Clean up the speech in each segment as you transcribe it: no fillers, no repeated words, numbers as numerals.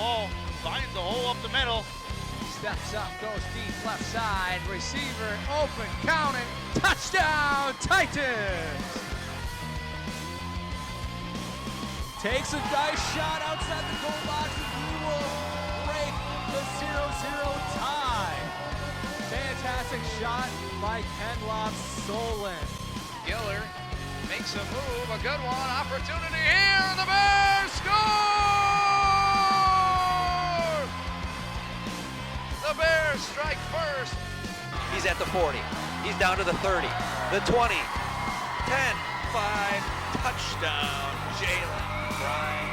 ball finds a hole up the middle. Steps up, goes deep left side. Receiver open, counting. Touchdown, Titans! Takes a nice shot outside the goal box, and he will break the 0-0 tie. Fantastic shot by Kenloff Solon. Giller makes a move, a good one, opportunity here, the Bears score! The Bears strike first. He's at the 40, he's down to the 30, the 20, 10, 5, touchdown, Jalen Bryan.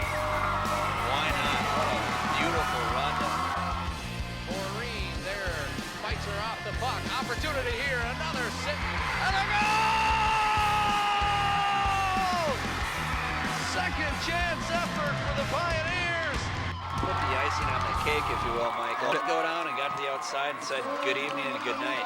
Why not? What a beautiful run. Maureen there, fights her off the puck, opportunity here, another sit, and a goal! Second chance effort for the Pioneers. Put the icing on the cake, if you will, Michael. Go down and got to the outside and said good evening and good night.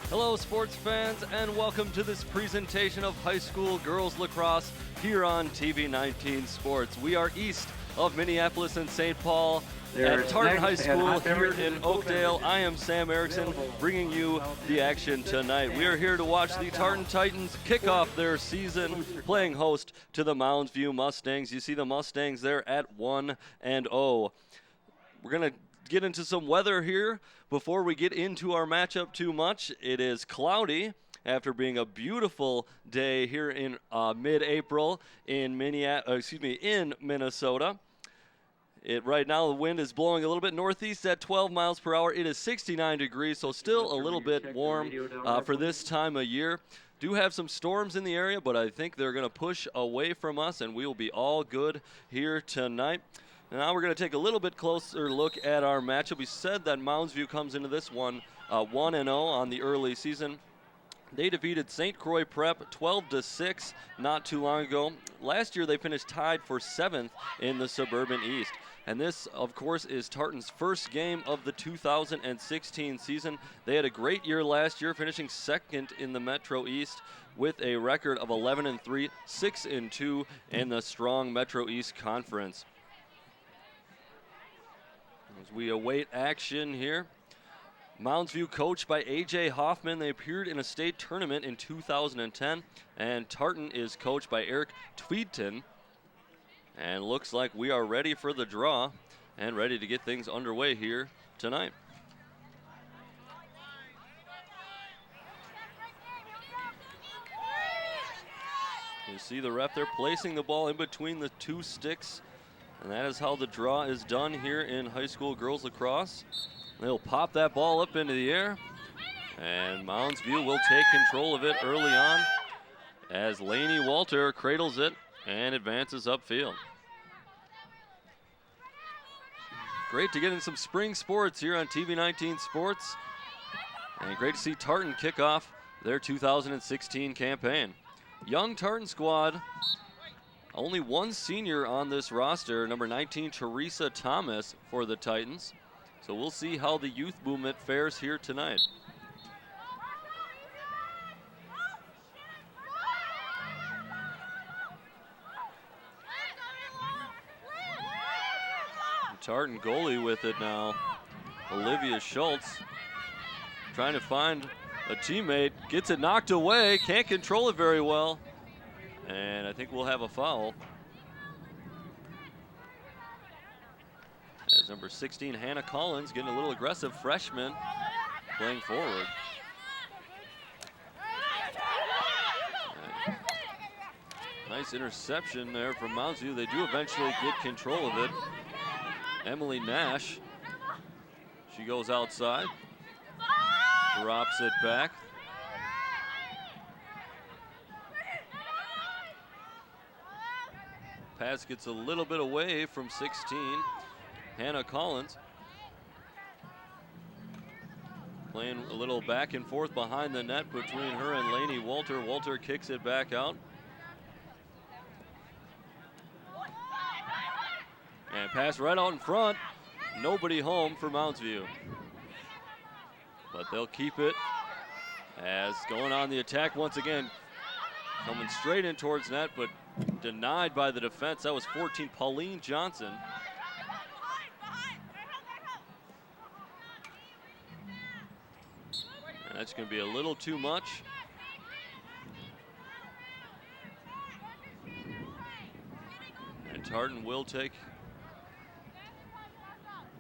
Hello, sports fans, and welcome to this presentation of high school girls lacrosse here on TV19 Sports. We are east of Minneapolis and St. Paul at Tartan High School here in Oakdale. I am Sam Erickson, bringing you the action tonight. We are here to watch the Tartan Titans kick off their season, playing host to the Mounds View Mustangs. You see the Mustangs there at 1-0. We're going to get into some weather here before we get into our matchup too much. It is cloudy after being a beautiful day here in mid-April in Minnesota. Right now the wind is blowing a little bit northeast at 12 miles per hour. It is 69 degrees, so still a little bit warm for this time of year. Do have some storms in the area, but I think they're going to push away from us, and we will be all good here tonight. Now we're going to take a little bit closer look at our matchup. We said that Mounds View comes into this one 1-0 on the early season. They defeated St. Croix Prep 12-6 not too long ago. Last year they finished tied for 7th in the Suburban East. And this, of course, is Tartan's first game of the 2016 season. They had a great year last year, finishing second in the Metro East with a record of 11-3, 6-2 in the strong Metro East Conference. As we await action here, Mounds View coached by A.J. Hoffman. They appeared in a state tournament in 2010, and Tartan is coached by Eric Tweedton. And looks like we are ready for the draw and ready to get things underway here tonight. You see the ref there placing the ball in between the two sticks. And that is how the draw is done here in high school girls lacrosse. They'll pop that ball up into the air, and Mounds View will take control of it early on as Lainey Walter cradles it and advances upfield. Great to get in some spring sports here on TV19 Sports, and great to see Tartan kick off their 2016 campaign. Young Tartan squad. Only one senior on this roster, number 19, Teresa Thomas, for the Titans. So we'll see how the youth movement fares here tonight. The Tartan goalie with it now, Olivia Schultz, trying to find a teammate, gets it knocked away, can't control it very well. And I think we'll have a foul. As number 16, Hannah Collins, getting a little aggressive, freshman, playing forward. Nice interception there from Mounds View. They do eventually get control of it. Emily Nash, she goes outside, drops it back. Pass gets a little bit away from 16. Hannah Collins playing a little back and forth behind the net between her and Lainey Walter. Walter kicks it back out. And pass right out in front. nobody home for Mounds View. But they'll keep it as going on the attack once again. Coming straight in towards net, but denied by the defense. That was 14, Pauline Johnson. And that's going to be a little too much. And Tartan will take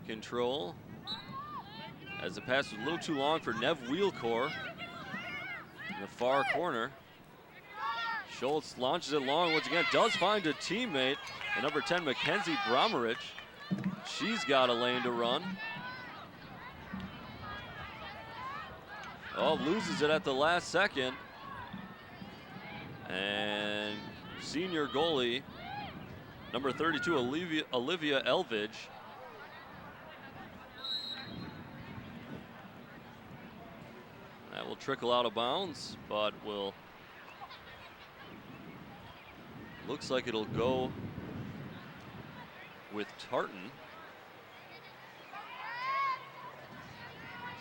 control as the pass was a little too long for Nev Wheelcore in the far corner. Schultz launches it long once again, does find a teammate, and number 10, Mackenzie Bromerich. She's got a lane to run. Oh, loses it at the last second. And senior goalie, number 32, Olivia Elvidge. That will trickle out of bounds, but will, looks like it'll go with Tartan.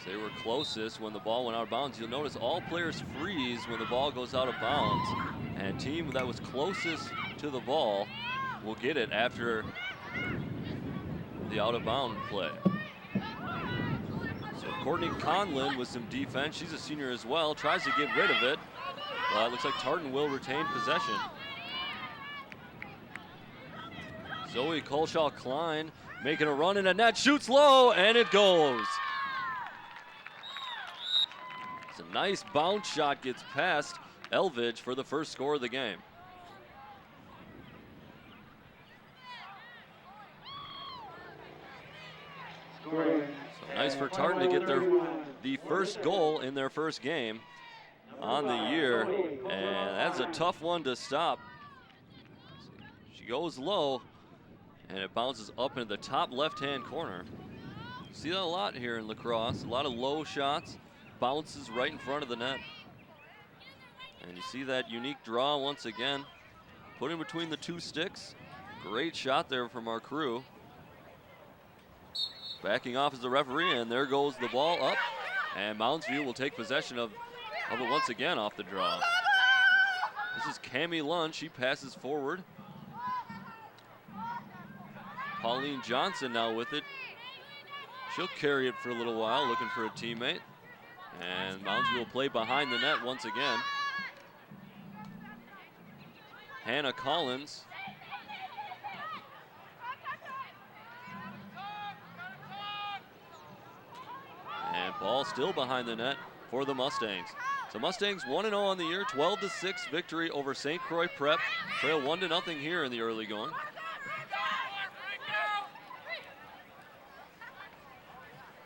They were closest when the ball went out of bounds. You'll notice all players freeze when the ball goes out of bounds, and team that was closest to the ball will get it after the out of bound play. So Courtney Conlin with some defense. She's a senior as well, tries to get rid of it. It looks like Tartan will retain possession. Zoe Colshaw-Klein making a run in a net, shoots low, and it goes. It's a nice bounce shot, gets past Elvidge for the first score of the game. So nice for Tartan to get the first goal in their first game on the year, and that's a tough one to stop. She goes low, and it bounces up into the top left-hand corner. See that a lot here in lacrosse, a lot of low shots, bounces right in front of the net. And you see that unique draw once again, put in between the two sticks. Great shot there from our crew. Backing off as the referee, and there goes the ball up, and Mounds View will take possession of it once again off the draw. This is Cami Lund, she passes forward. Pauline Johnson now with it. She'll carry it for a little while, looking for a teammate. And Mounds View will play behind the net once again. Hannah Collins. And ball still behind the net for the Mustangs. So Mustangs 1-0 on the year, 12-6 victory over St. Croix Prep. Trail 1-0 here in the early going.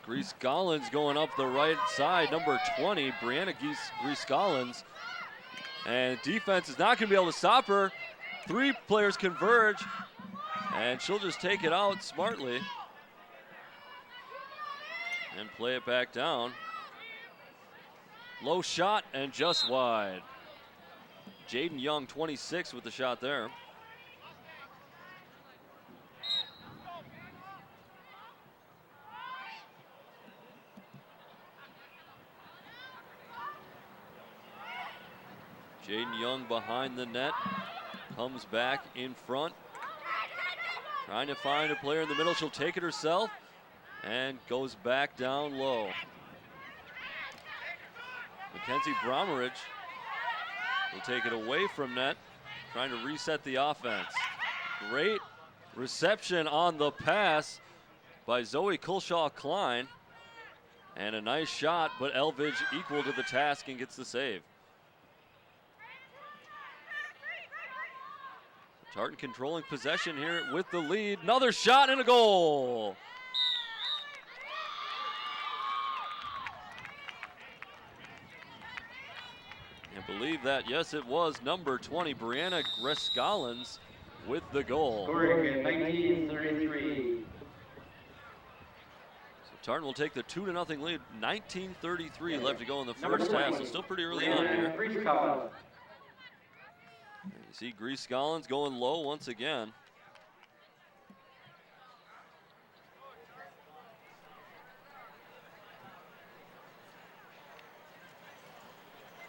Grease Collins going up the right side, number 20, Brianna Grease Collins. And defense is not going to be able to stop her. Three players converge, and she'll just take it out smartly and play it back down. Low shot and just wide. Jaden Young, 26, with the shot there. Jaden Young behind the net, comes back in front, trying to find a player in the middle. She'll take it herself and goes back down low. Mackenzie Bromerich will take it away from net, trying to reset the offense. Great reception on the pass by Zoe Colshaw-Klein, and a nice shot, but Elvidge equal to the task and gets the save. Tartan controlling possession here with the lead. Another shot and a goal. And believe that, yes, it was number 20, Brianna Greskollins, with the goal. Scoring 1933. So Tartan will take the 2-0 lead. 19:33 left to go in the first half, so still pretty early on here. You see Grease Collins going low once again.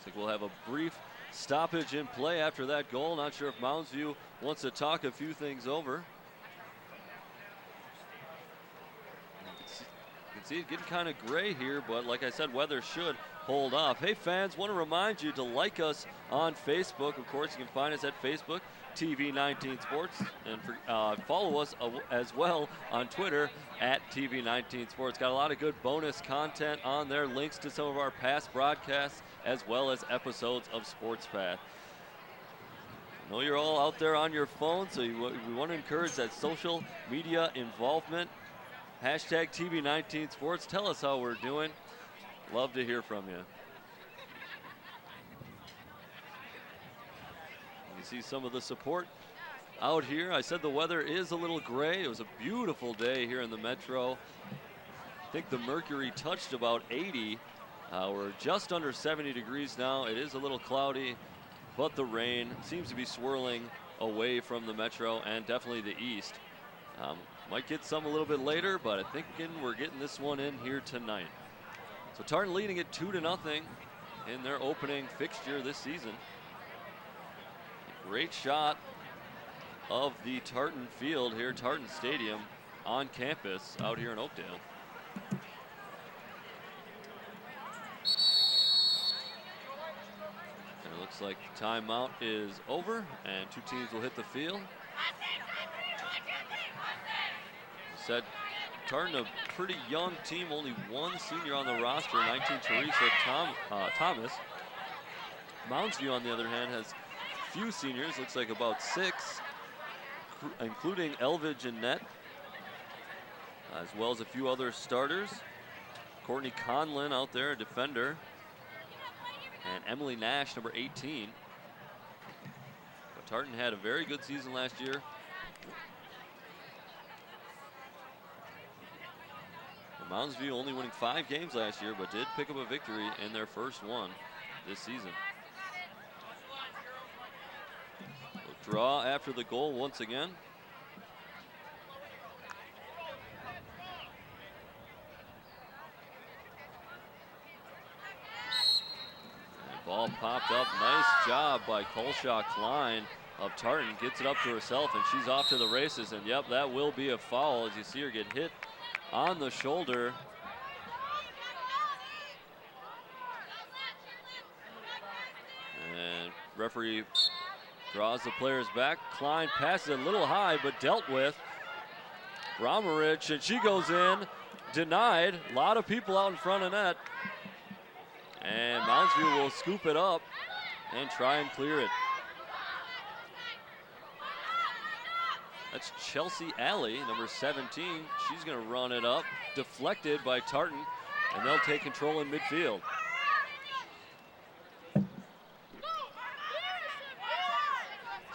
Looks like we'll have a brief stoppage in play after that goal. Not sure if Mounds View wants to talk a few things over. You can see it getting kind of gray here, but like I said, weather should hold off. Hey fans, want to remind you to like us on Facebook. Of course, you can find us at Facebook, TV19 Sports, and follow us as well on Twitter at TV19 Sports. Got a lot of good bonus content on there, links to some of our past broadcasts, as well as episodes of Sports Path. I know you're all out there on your phone, so we want to encourage that social media involvement. Hashtag TV19 Sports. Tell us how we're doing. Love to hear from you. You see some of the support out here. I said the weather is a little gray. It was a beautiful day here in the Metro. I think the mercury touched about 80. We're just under 70 degrees now. It is a little cloudy, but the rain seems to be swirling away from the Metro and definitely the east. Might get some a little bit later, but I think we're getting this one in here tonight. So Tartan leading it 2-0 in their opening fixture this season. Great shot of the Tartan field here, Tartan Stadium on campus out here in Oakdale. And it looks like the timeout is over and two teams will hit the field. Said Tartan, a pretty young team, only one senior on the roster, 19 Teresa Thomas. Mounds View, on the other hand, has few seniors, looks like about 6, including Elvidge and net, as well as a few other starters. Courtney Conlin out there, a defender, and Emily Nash, number 18. But Tartan had a very good season last year. Mounds View only winning 5 games last year, but did pick up a victory in their first one this season. A draw after the goal once again. And ball popped up. Nice job by Colshaw Klein of Tartan. Gets it up to herself, and she's off to the races. And yep, that will be a foul as you see her get hit on the shoulder. And referee draws the players back. Klein passes a little high, but dealt with. Bromerich, and she goes in, denied. A lot of people out in front of net. And Mounds View will scoop it up and try and clear it. That's Chelsea Alley, number 17. She's going to run it up, deflected by Tartan, and they'll take control in midfield.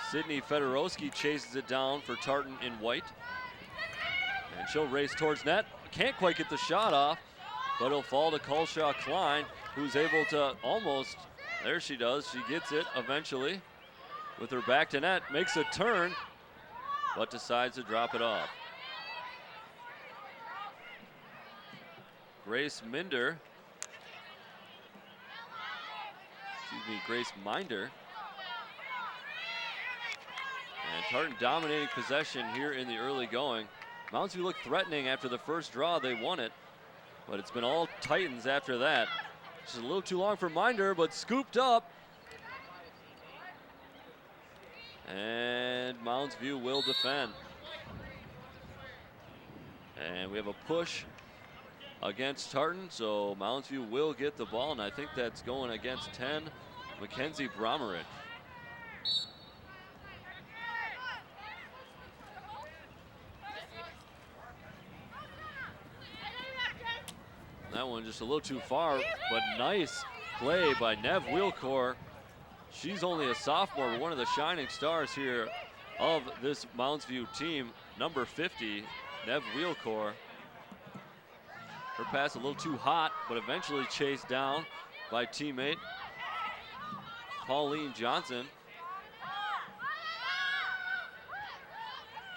Sydney Fedorowski chases it down for Tartan in white. And she'll race towards net. Can't quite get the shot off, but it'll fall to Colshaw Klein, who's able to almost, there she does. She gets it eventually with her back to net, makes a turn, but decides to drop it off. Grace Minder. Grace Minder. And Tartan dominating possession here in the early going. Mounds View looked threatening after the first draw. They won it, but it's been all Titans after that. Just a little too long for Minder, but scooped up. And Mounds View will defend. And we have a push against Tartan, so Mounds View will get the ball, and I think that's going against 10, Mackenzie Bromerich. That one just a little too far, but nice play by Nev Wheelcore. She's only a sophomore, but one of the shining stars here of this Mounds View team, number 50, Nev Wheelcore. Her pass a little too hot, but eventually chased down by teammate Pauline Johnson.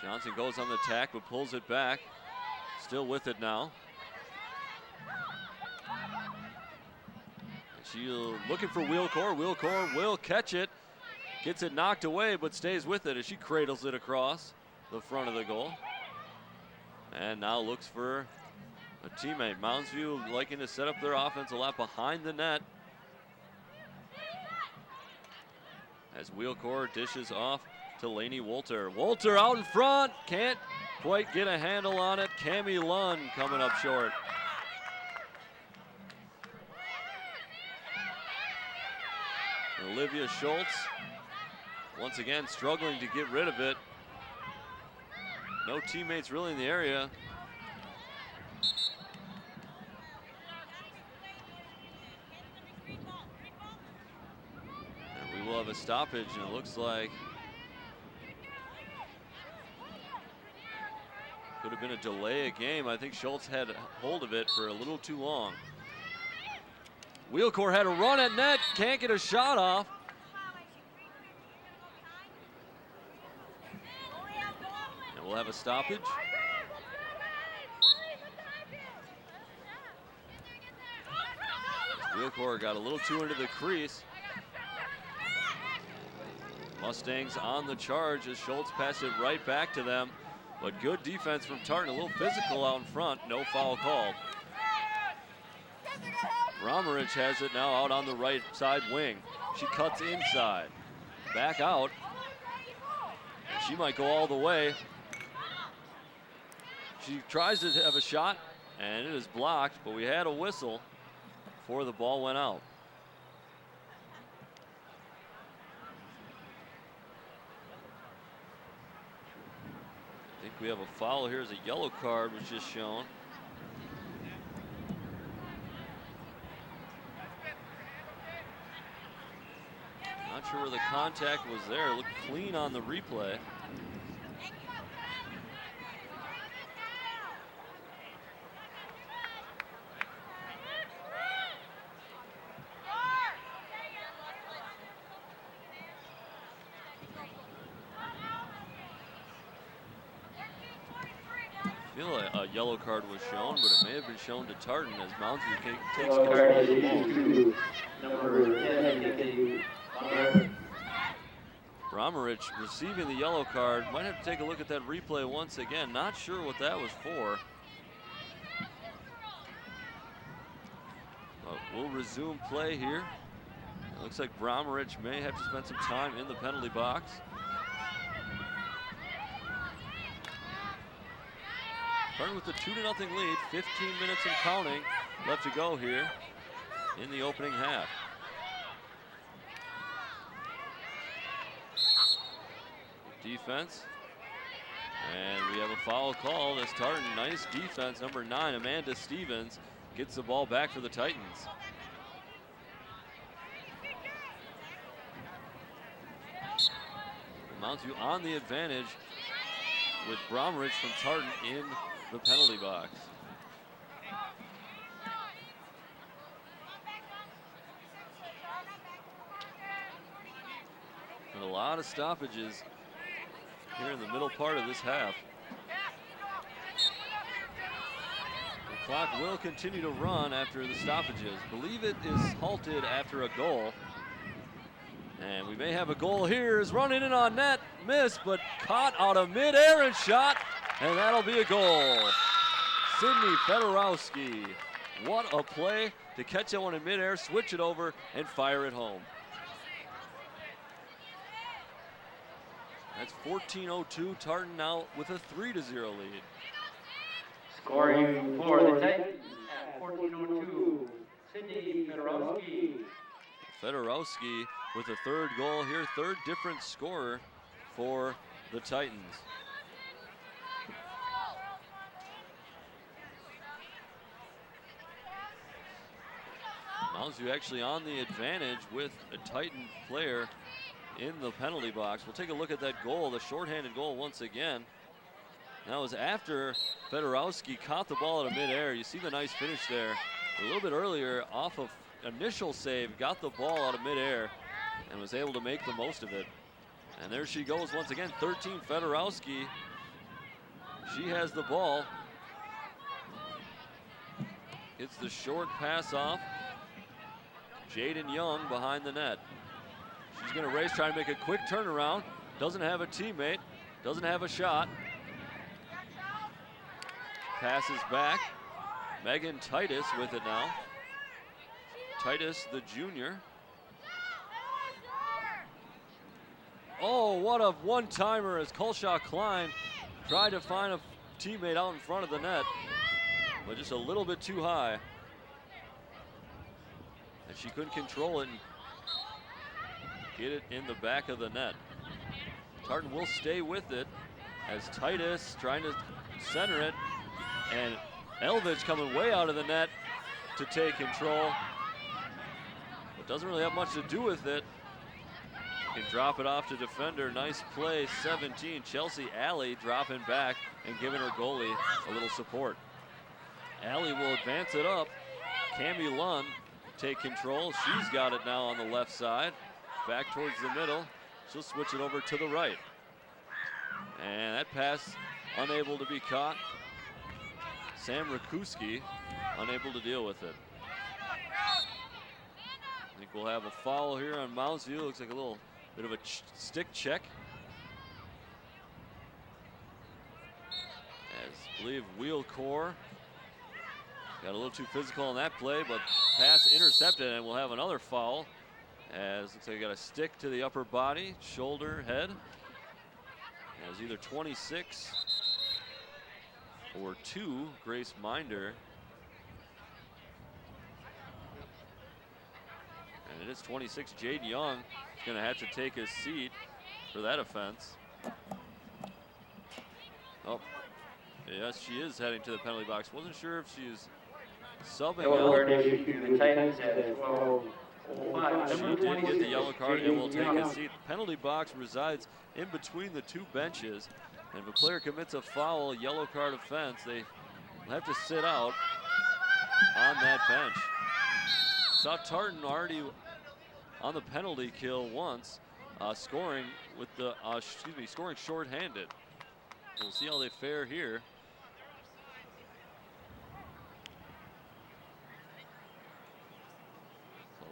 Johnson goes on the attack, but pulls it back. Still with it now. She'll looking for Wheelcore. Wheelcore will catch it. Gets it knocked away, but stays with it as she cradles it across the front of the goal. And now looks for a teammate. Mounds View liking to set up their offense a lot behind the net. As Wheelcore dishes off to Lainey Wolter. Wolter out in front, can't quite get a handle on it. Cammie Lund coming up short. Olivia Schultz, once again, struggling to get rid of it. No teammates really in the area. And we will have a stoppage, and it looks like could have been a delay of game. I think Schultz had hold of it for a little too long. Wheelcore had a run at net, can't get a shot off. And we'll have a stoppage. Wheelcore got a little too into the crease. Mustangs on the charge as Schultz passed it right back to them. But good defense from Tartan, a little physical out in front, no foul called. Romerich has it now out on the right side wing. She cuts inside, back out. And she might go all the way. She tries to have a shot, and it is blocked, but we had a whistle before the ball went out. I think we have a foul here as a yellow card was just shown. Not sure where the contact was there. It looked clean on the replay. I feel like a yellow card was shown, but it may have been shown to Tartan as Mounds View takes control of the ball. Romerich receiving the yellow card. Might have to take a look at that replay once again. Not sure what that was for. But we'll resume play here. It looks like Romerich may have to spend some time in the penalty box. Starting with a 2-0 lead, 15 minutes and counting left to go here in the opening half. Defense, and we have a foul called as Tartan, nice defense, number 9, Amanda Stevens, gets the ball back for the Titans. Mounds View on the advantage with Bromrich from Tartan in the penalty box. And a lot of stoppages here in the middle part of this half. The clock will continue to run after the stoppages. Believe it is halted after a goal. And we may have a goal here. Is running in on net, missed, but caught out of midair and shot, and that'll be a goal. Sydney Fedorowski. What a play to catch that one in midair, switch it over, and fire it home. That's 14:02. Tartan now with a 3-0 lead. Scoring for the Titans at 14:02, Sydney Fedorowski. Fedorowski with a third goal here, third different scorer for the Titans. Mounds View actually on the advantage with a Titan player in the penalty box. We'll take a look at that goal, the shorthanded goal once again. That was after Fedorowski caught the ball out of midair. You see the nice finish there. A little bit earlier, off of initial save, got the ball out of midair and was able to make the most of it. And there she goes once again, 13 Fedorowski. She has the ball. Gets the short pass off Jaden Young behind the net. She's going to race, trying to make a quick turnaround. Doesn't have a teammate, doesn't have a shot. Passes back. Megan Titus with it now. Titus, the junior. Oh, what a one-timer as Colshaw Klein tried to find a teammate out in front of the net, but just a little bit too high. And she couldn't control it and get it in the back of the net. Tartan will stay with it as Titus trying to center it, and Elvidge coming way out of the net to take control, but doesn't really have much to do with it. Can drop it off to defender. Nice play, 17. Chelsea Alley dropping back and giving her goalie a little support. Alley will advance it up. Cami Lund take control. She's got it now on the left side. Back towards the middle. She'll switch it over to the right. And that pass unable to be caught. Sam Rakuski unable to deal with it. I think we'll have a foul here on Mounds View. Looks like a little bit of a stick check. As I believe Wheelcore got a little too physical on that play, but pass intercepted, and we'll have another foul. As looks like he got a stick to the upper body, shoulder, head. As either 26 or 2, Grace Minder. And it is 26, Jaden Young is going to have to take his seat for that offense. Oh, yes, she is heading to the penalty box. Wasn't sure if she's subbing out. She did get the yellow card and will take a seat. The penalty box resides in between the two benches. And if a player commits a foul, yellow card offense, they will have to sit out on that bench. Saw Tartan already on the penalty kill once, scoring with the scoring shorthanded. We'll see how they fare here.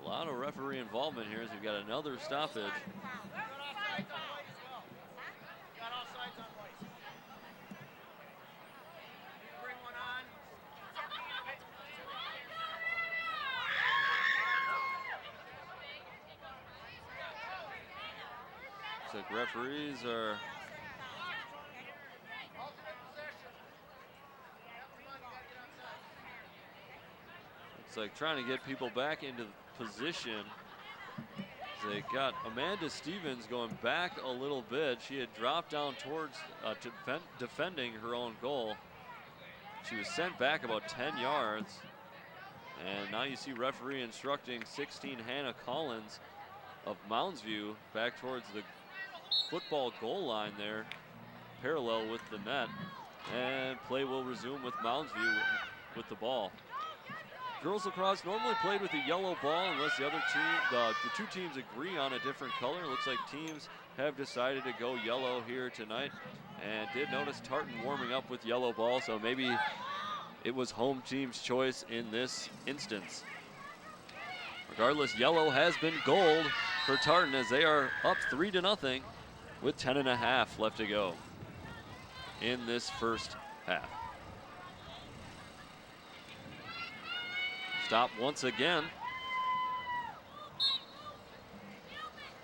A lot of referee involvement here as we've got another stoppage. Looks like referees are trying to get people back into position. They got Amanda Stevens going back a little bit. She had dropped down towards defending her own goal. She was sent back about 10 yards. And now you see referee instructing 16 Hannah Collins of Mounds View back towards the football goal line there, parallel with the net. And play will resume with Mounds View with the ball. Girls lacrosse normally played with a yellow ball unless the other team, the two teams agree on a different color. It looks like teams have decided to go yellow here tonight. And did notice Tartan warming up with yellow ball, so maybe it was home team's choice in this instance. Regardless, yellow has been gold for Tartan as they are up 3-0 with 10.5 left to go in this first half. Stop once again.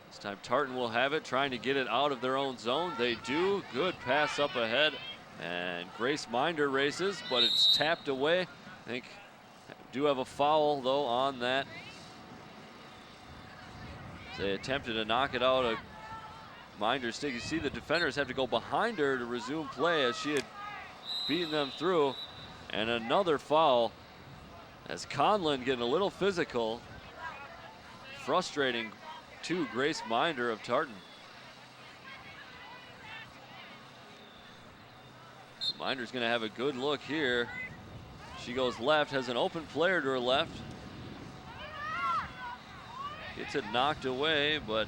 This time Tartan will have it, trying to get it out of their own zone. They do. Good pass up ahead. And Grace Minder races, but it's tapped away. I think do have a foul, though, on that. They attempted to knock it out of Minder's stick. You see the defenders have to go behind her to resume play as she had beaten them through. And another foul as Conlon getting a little physical. Frustrating to Grace Minder of Tartan. Minder's going to have a good look here. She goes left, has an open player to her left. Gets it knocked away, but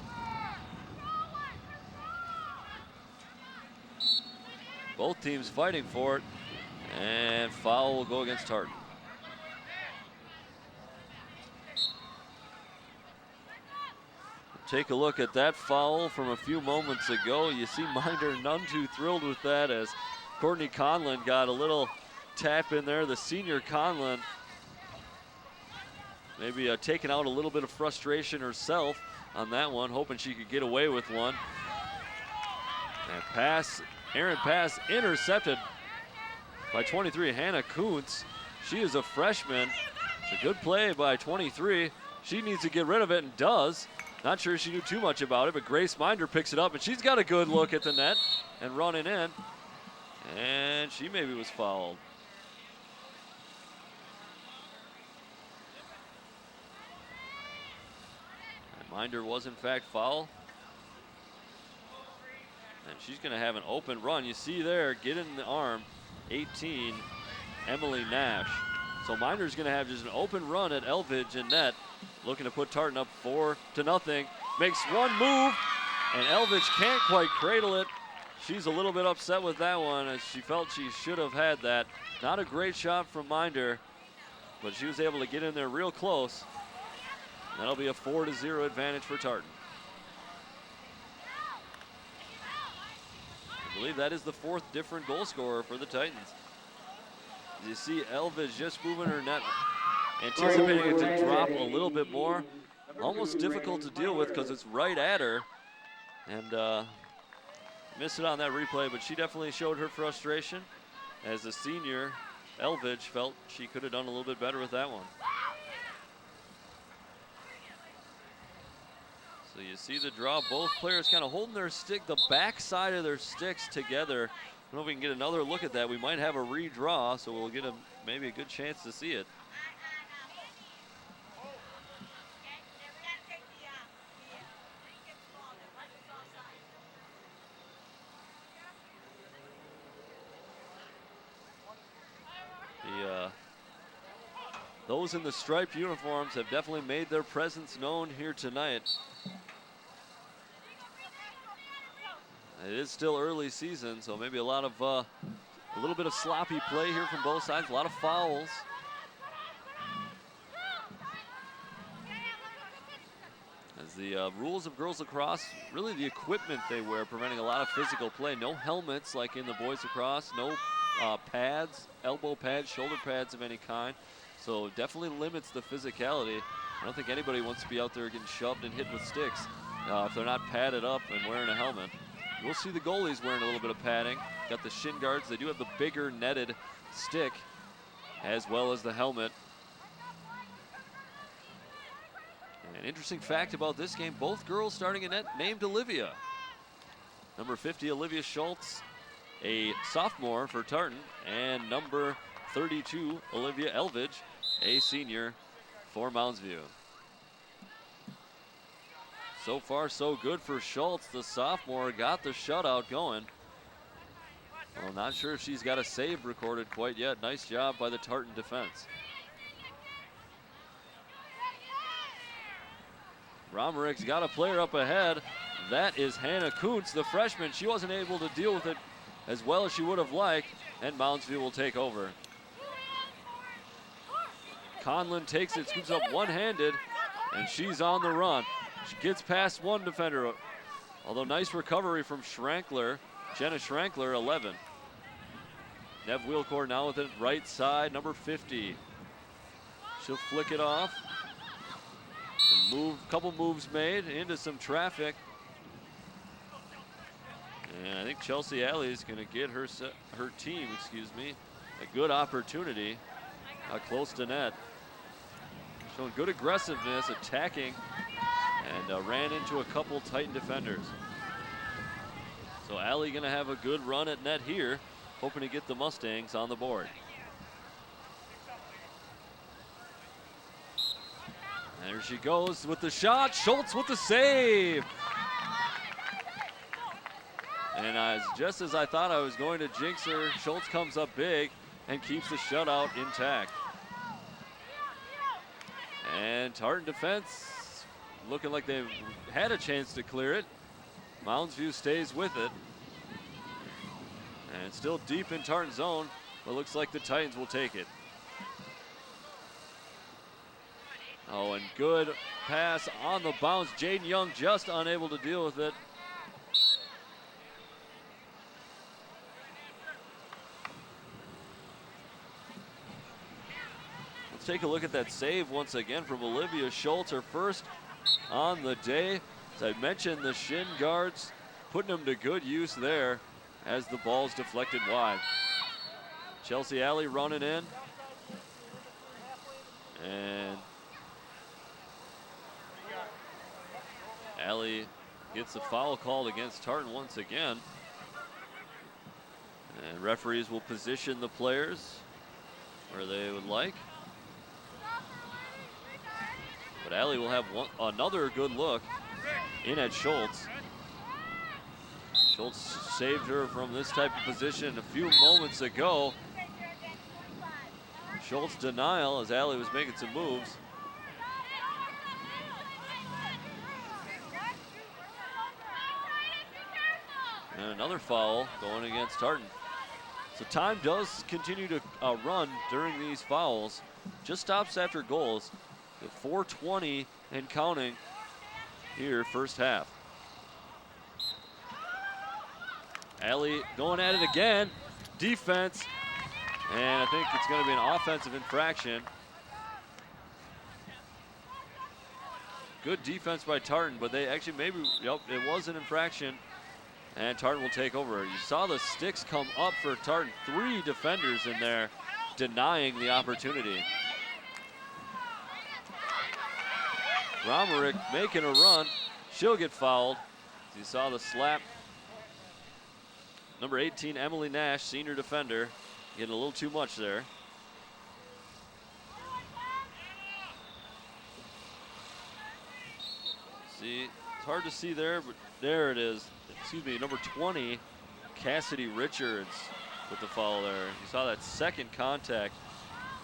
both teams fighting for it. And foul will go against Tartan. take a look at that foul from a few moments ago. You see Minder none too thrilled with that as Courtney Conlon got a little tap in there. The senior Conlon maybe taking out a little bit of frustration herself on that one, hoping she could get away with one. And pass, errant pass intercepted by 23, Hannah Kuntz. She is a freshman. It's a good play by 23. She needs to get rid of it and does. Not sure she knew too much about it, but Grace Minder picks it up and she's got a good look at the net and running in. And she maybe was fouled. And Minder was in fact fouled. And she's going to have an open run. You see there, get in the arm, 18, Emily Nash. So Minder's going to have just an open run at Elvidge and net, looking to put Tartan up 4-0. Makes one move, and Elvidge can't quite cradle it. She's a little bit upset with that one as she felt she should have had that. Not a great shot from Minder, but she was able to get in there real close. That'll be a 4-0 advantage for Tartan. I believe that is the fourth different goal scorer for the Titans. You see Elvidge just moving her net, anticipating it to drop a little bit more. Almost difficult to deal with because it's right at her. And missed it on that replay, but she definitely showed her frustration as the senior Elvidge felt she could have done a little bit better with that one. So you see the draw, both players kind of holding their stick, the back side of their sticks together. I don't know if we can get another look at that. We might have a redraw, so we'll get maybe a good chance to see it. Those in the striped uniforms have definitely made their presence known here tonight. It is still early season, so maybe a little bit of sloppy play here from both sides, a lot of fouls. As the rules of girls lacrosse, really the equipment they wear preventing a lot of physical play. No helmets like in the boys lacrosse, no pads, elbow pads, shoulder pads of any kind. So definitely limits the physicality. I don't think anybody wants to be out there getting shoved and hit with sticks if they're not padded up and wearing a helmet. We'll see the goalies wearing a little bit of padding. Got the shin guards. They do have the bigger netted stick as well as the helmet. And an interesting fact about this game, both girls starting in net named Olivia. Number 50, Olivia Schultz, a sophomore for Tartan, and number 32, Olivia Elvidge, a senior for Mounds View. So far, so good for Schultz. The sophomore got the shutout going. Well, not sure if she's got a save recorded quite yet. Nice job by the Tartan defense. Romerik's got a player up ahead. That is Hannah Kuntz, the freshman. She wasn't able to deal with it as well as she would have liked, and Mounds View will take over. Conlon takes it, scoops up one-handed, and she's on the run. She gets past one defender, although nice recovery from Schrankler. Jenna Schrankler, 11. Nev Wheelcore now with it right side, number 50. She'll flick it off. And couple moves made into some traffic. And I think Chelsea Alley is going to get her team, a good opportunity close to net. Showing good aggressiveness, attacking, and ran into a couple Titan defenders. So Alley going to have a good run at net here, hoping to get the Mustangs on the board. And there she goes with the shot. Schultz with the save. And just as I thought I was going to jinx her, Schultz comes up big and keeps the shutout intact. And Tartan defense looking like they've had a chance to clear it. Mounds View stays with it. And still deep in Tartan zone, but looks like the Titans will take it. Oh, and good pass on the bounce. Jaden Young just unable to deal with it. Let's take a look at that save once again from Olivia Schultz, her first on the day. As I mentioned, the shin guards putting them to good use there as the ball's deflected wide. Chelsea Alley running in. And Alley gets a foul called against Tartan once again. And referees will position the players where they would like. But Alley will have another good look in at Schultz. Schultz saved her from this type of position a few moments ago. Schultz denial as Alley was making some moves. And another foul going against Tartan. So time does continue to run during these fouls. Just stops after goals. At 4:20 and counting here, first half. Alley going at it again. Defense. And I think it's going to be an offensive infraction. Good defense by Tartan, but they actually maybe, yep, it was an infraction. And Tartan will take over. You saw the sticks come up for Tartan. 3 defenders in there denying the opportunity. Romerick making a run. She'll get fouled. You saw the slap. Number 18, Emily Nash, senior defender, getting a little too much there. See, it's hard to see there, but there it is. Excuse me, number 20, Cassidy Richards with the foul there. You saw that second contact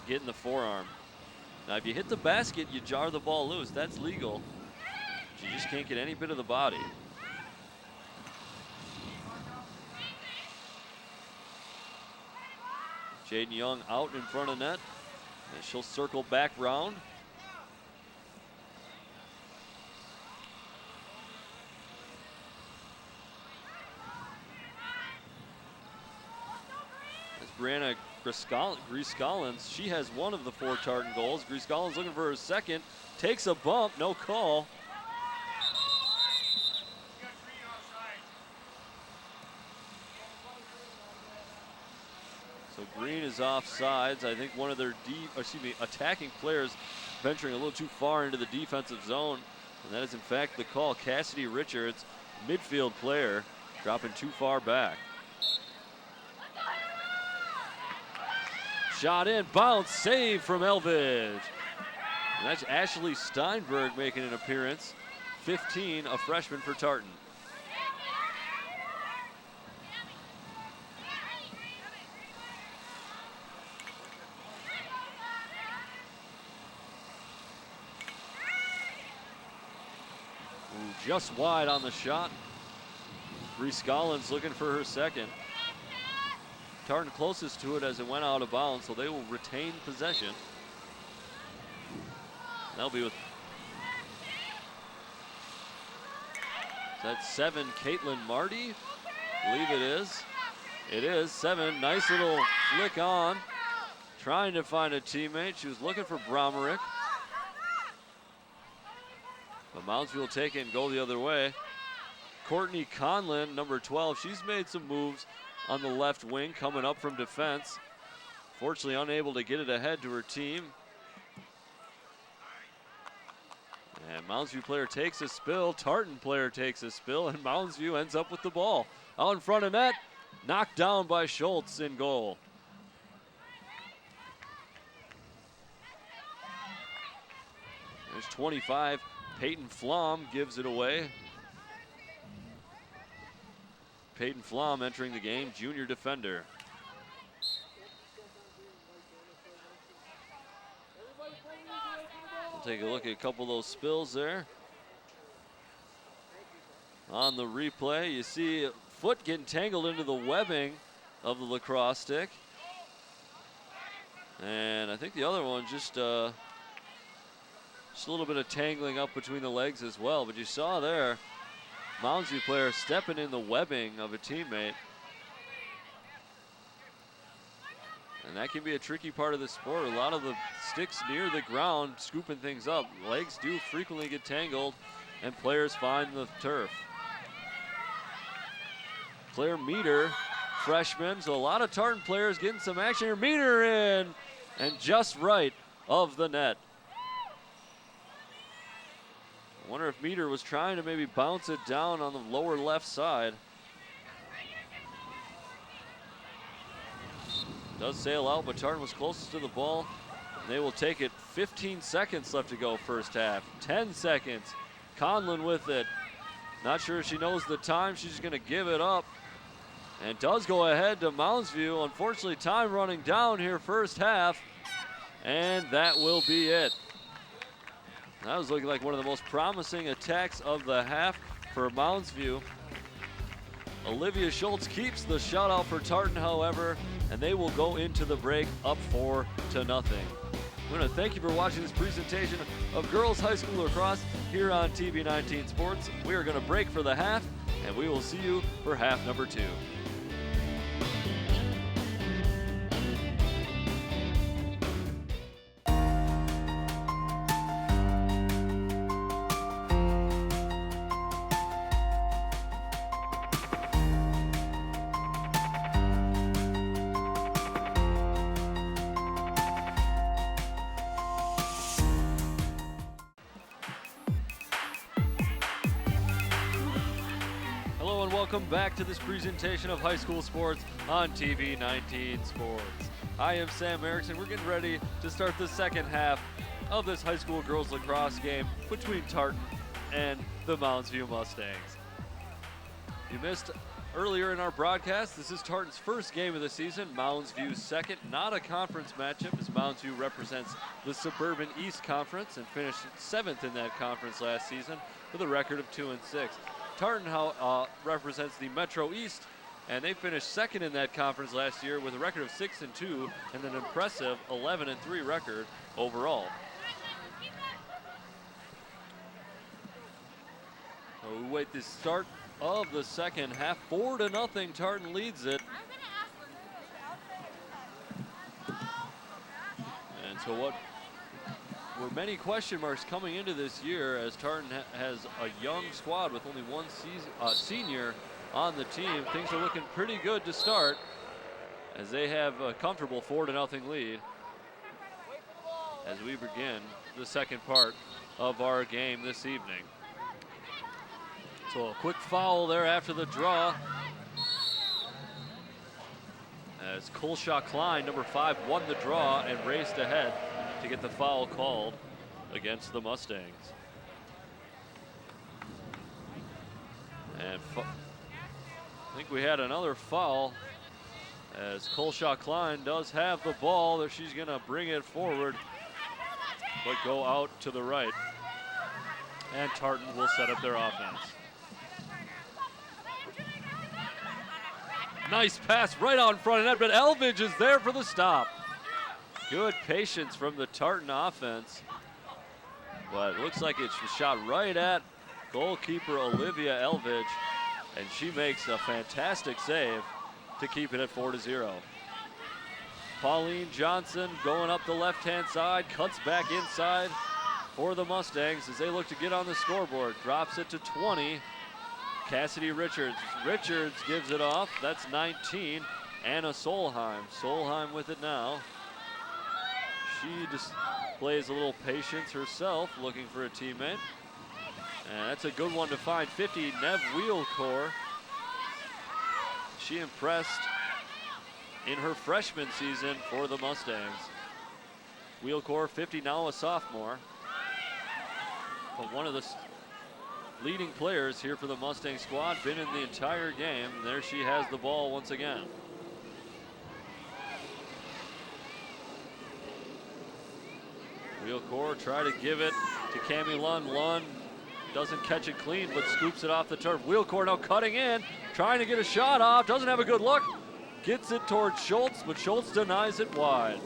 getting the forearm. Now, if you hit the basket, you jar the ball loose. That's legal. But you just can't get any bit of the body. Jaden Young out in front of net. And she'll circle back round. As Brianna Grease-Collins, she has one of the 4 Tartan goals. Grease-Collins looking for her second. Takes a bump, no call. So Green is offsides. I think one of their attacking players venturing a little too far into the defensive zone. And that is in fact the call. Cassidy Richards, midfield player, dropping too far back. Shot in, bounce, save from Elvidge. And that's Ashley Steinberg making an appearance. 15, a freshman for Tartan. Ooh, just wide on the shot. Grease-Collins looking for her second. Tartan closest to it as it went out of bounds, so they will retain possession. That'll be with, that's 7, Caitlin Marty. I believe it is. It is 7. Nice little flick on. Trying to find a teammate. She was looking for Bromerick. But Mounds will take it and go the other way. Courtney Conlin, number 12, she's made some moves on the left wing coming up from defense. Fortunately unable to get it ahead to her team. And Moundsview player takes a spill, Tartan player takes a spill, and Moundsview ends up with the ball. Out in front of net, knocked down by Schultz in goal. There's 25, Peyton Flom gives it away. Peyton Flom entering the game, junior defender. We'll take a look at a couple of those spills there. On the replay, you see a foot getting tangled into the webbing of the lacrosse stick. And I think the other one just Just a little bit of tangling up between the legs as well, but you saw there, Mounds View player stepping in the webbing of a teammate. And that can be a tricky part of the sport. A lot of the sticks near the ground scooping things up. Legs do frequently get tangled and players find the turf. Claire Meter, freshman, so a lot of Tartan players getting some action here. Meter in, and just right of the net. I wonder if Meter was trying to maybe bounce it down on the lower left side. Does sail out, but Tartan was closest to the ball. They will take it. 15 seconds left to go first half. 10 seconds. Conlon with it. Not sure if she knows the time. She's going to give it up. And does go ahead to Mounds View. Unfortunately, time running down here first half. And that will be it. That was looking like one of the most promising attacks of the half for Mounds View. Olivia Schultz keeps the shutout for Tartan, however, and they will go into the break up 4-0. We want to thank you for watching this presentation of girls high school lacrosse here on TV 19 Sports. We are going to break for the half, and we will see you for half number 2. Welcome back to this presentation of high school sports on TV 19 Sports. I am Sam Erickson. We're getting ready to start the second half of this high school girls lacrosse game between Tartan and the Mounds View Mustangs. You missed earlier in our broadcast, this is Tartan's first game of the season, Mounds View's second, not a conference matchup, as Mounds View represents the Suburban East Conference and finished 7th in that conference last season with a record of 2-6. Tartan represents the Metro East, and they finished 2nd in that conference last year with a record of 6-2 and an impressive 11-3 record overall. So we wait the start of the second half. 4-0, Tartan leads it. And so what were many question marks coming into this year, as Tartan has a young squad with only one senior on the team. Things are looking pretty good to start as they have a comfortable 4-0 lead as we begin the second part of our game this evening. So a quick foul there after the draw, as Colshaw Klein, number 5, won the draw and raced ahead to get the foul called against the Mustangs. And I think we had another foul, as Colshaw Klein does have the ball that she's gonna bring it forward, but go out to the right. And Tartan will set up their offense. Nice pass right out in front of net, but Elvidge is there for the stop. Good patience from the Tartan offense, but it looks like it's shot right at goalkeeper Olivia Elvidge, and she makes a fantastic save to keep it at 4-0. Pauline Johnson going up the left-hand side, cuts back inside for the Mustangs as they look to get on the scoreboard. Drops it to 20. Cassidy Richards. Richards gives it off. That's 19. Anna Solheim. Solheim with it now. She displays a little patience herself, looking for a teammate. And that's a good one to find. 50, Nev Wheelcore. She impressed in her freshman season for the Mustangs. Wheelcore, 50, now a sophomore. But one of the leading players here for the Mustang squad, been in the entire game. There she has the ball once again. Wheelcore try to give it to Cami Lund. Lund doesn't catch it clean, but scoops it off the turf. Wheelcore now cutting in, trying to get a shot off, doesn't have a good look. Gets it towards Schultz, but Schultz denies it wide.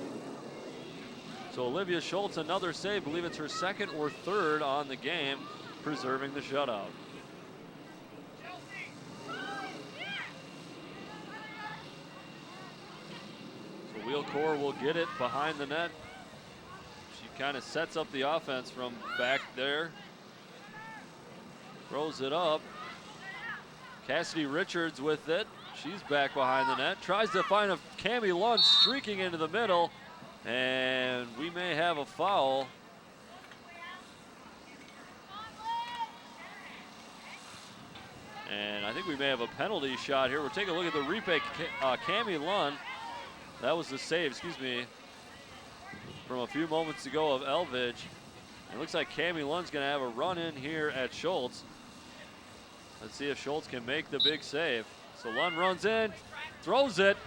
So Olivia Schultz, another save. I believe it's her second or third on the game, preserving the shutout. So Wheelcore will get it behind the net. She kind of sets up the offense from back there. Throws it up. Cassidy Richards with it. She's back behind the net. Tries to find a Cami Lund streaking into the middle. And we may have a foul. And I think we may have a penalty shot here. We're taking a look at the replay. Cami Lund, that was the save, excuse me, from a few moments ago of Elvidge. It looks like Cami Lund's gonna have a run in here at Schultz. Let's see if Schultz can make the big save. So Lund runs in, throws it,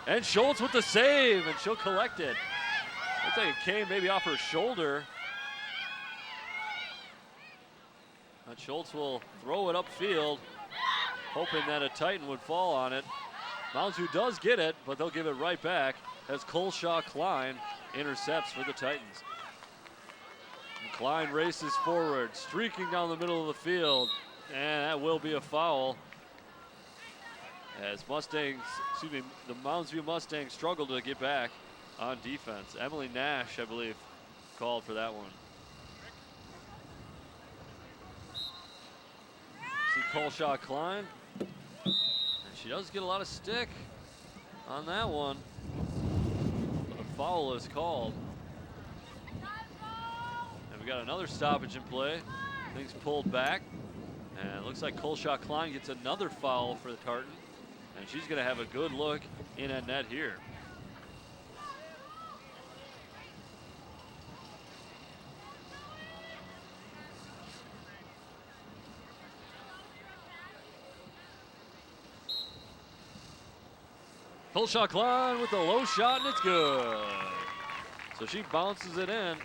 and Schultz with the save, and she'll collect it. Looks like it came maybe off her shoulder. But Schultz will throw it upfield, hoping that a Titan would fall on it. Mounds who does get it, but they'll give it right back as Coleshaw Klein intercepts for the Titans. And Klein races forward, streaking down the middle of the field, and that will be a foul. As the Moundsview Mustangs struggle to get back on defense. Emily Nash, I believe, called for that one. See Coleshaw Klein. And she does get a lot of stick on that one. But a foul is called. And we got another stoppage in play. Things pulled back. And it looks like Coleshaw Klein gets another foul for the Tartan. And she's going to have a good look in at net here. Coleshaw Klein with the low shot, and it's good. So she bounces it in.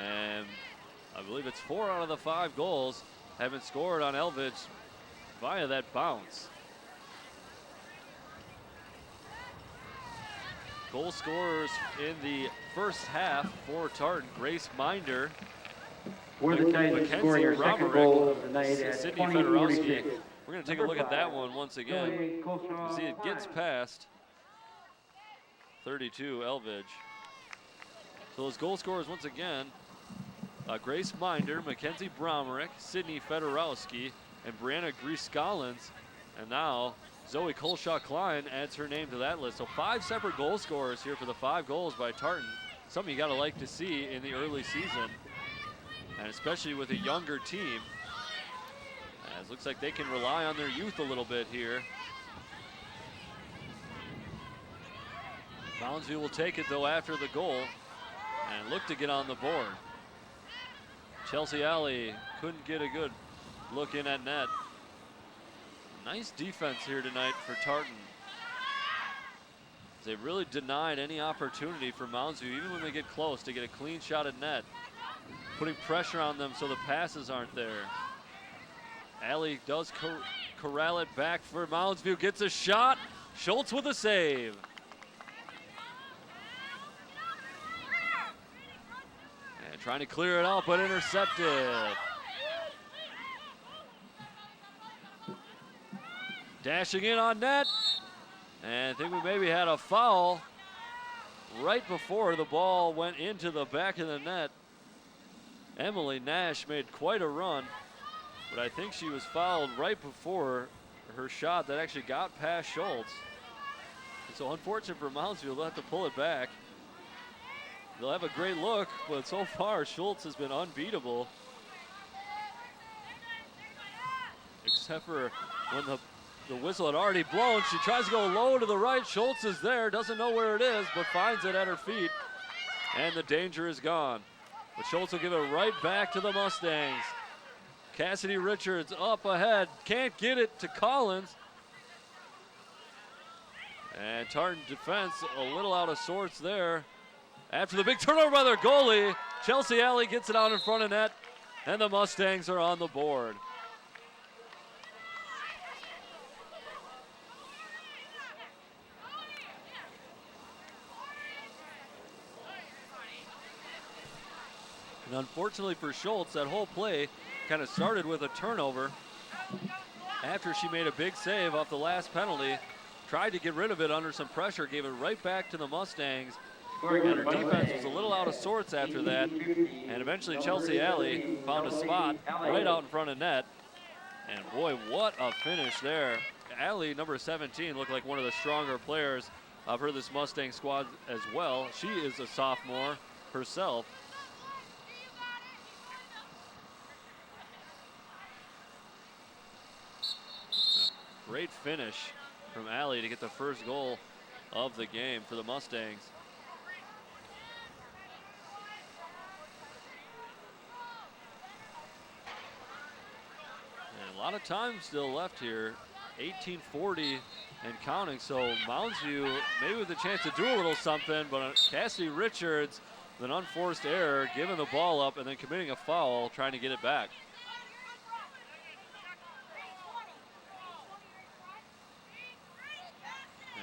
And I believe it's 4 out of the 5 goals have been scored on Elvidge via that bounce. Goal scorers in the first half for Tartan: Grace Minder, For the Titans, scoring her second goal of the night at Sydney 20:46. Fedorowski. We're going to take a look at that one once again. You see it gets past 32 Elvidge. So those goal scorers once again, Grace Minder, Mackenzie Bromerick, Sydney Fedorowski, and Brianna Grease-Scollins. And now Zoe Coleshaw Klein adds her name to that list. So 5 separate goal scorers here for the 5 goals by Tartan. Something you gotta like to see in the early season. And especially with a younger team. As it looks like they can rely on their youth a little bit here. Moundsview will take it though after the goal and look to get on the board. Chelsea Alley couldn't get a good look in at net. Nice defense here tonight for Tartan. They really denied any opportunity for Moundsview, even when they get close, to get a clean shot at net. Putting pressure on them so the passes aren't there. Alley does corral it back for Moundsview, gets a shot. Schultz with a save. And trying to clear it out, but intercepted. Dashing in on net. And I think we maybe had a foul right before the ball went into the back of the net. Emily Nash made quite a run, but I think she was fouled right before her shot that actually got past Schultz. And so unfortunate for Moundsview, they'll have to pull it back. They'll have a great look, but so far Schultz has been unbeatable. Except for when the whistle had already blown. She tries to go low to the right. Schultz is there, doesn't know where it is, but finds it at her feet. And the danger is gone. But Schultz will give it right back to the Mustangs. Cassidy Richards up ahead, can't get it to Collins. And Tartan defense a little out of sorts there. After the big turnover by their goalie, Chelsea Alley gets it out in front of net, and the Mustangs are on the board. And unfortunately for Schultz, that whole play kind of started with a turnover after she made a big save off the last penalty. Tried to get rid of it under some pressure, gave it right back to the Mustangs. And her defense was a little out of sorts after that. And eventually Chelsea Alley found a spot right out in front of net. And boy, what a finish there. Alley, number 17, looked like one of the stronger players for this Mustang squad as well. She is a sophomore herself. Great finish from Alley to get the first goal of the game for the Mustangs. And a lot of time still left here. 18:40 and counting, so Moundsview maybe with a chance to do a little something, but Cassidy Richards with an unforced error, giving the ball up and then committing a foul, trying to get it back.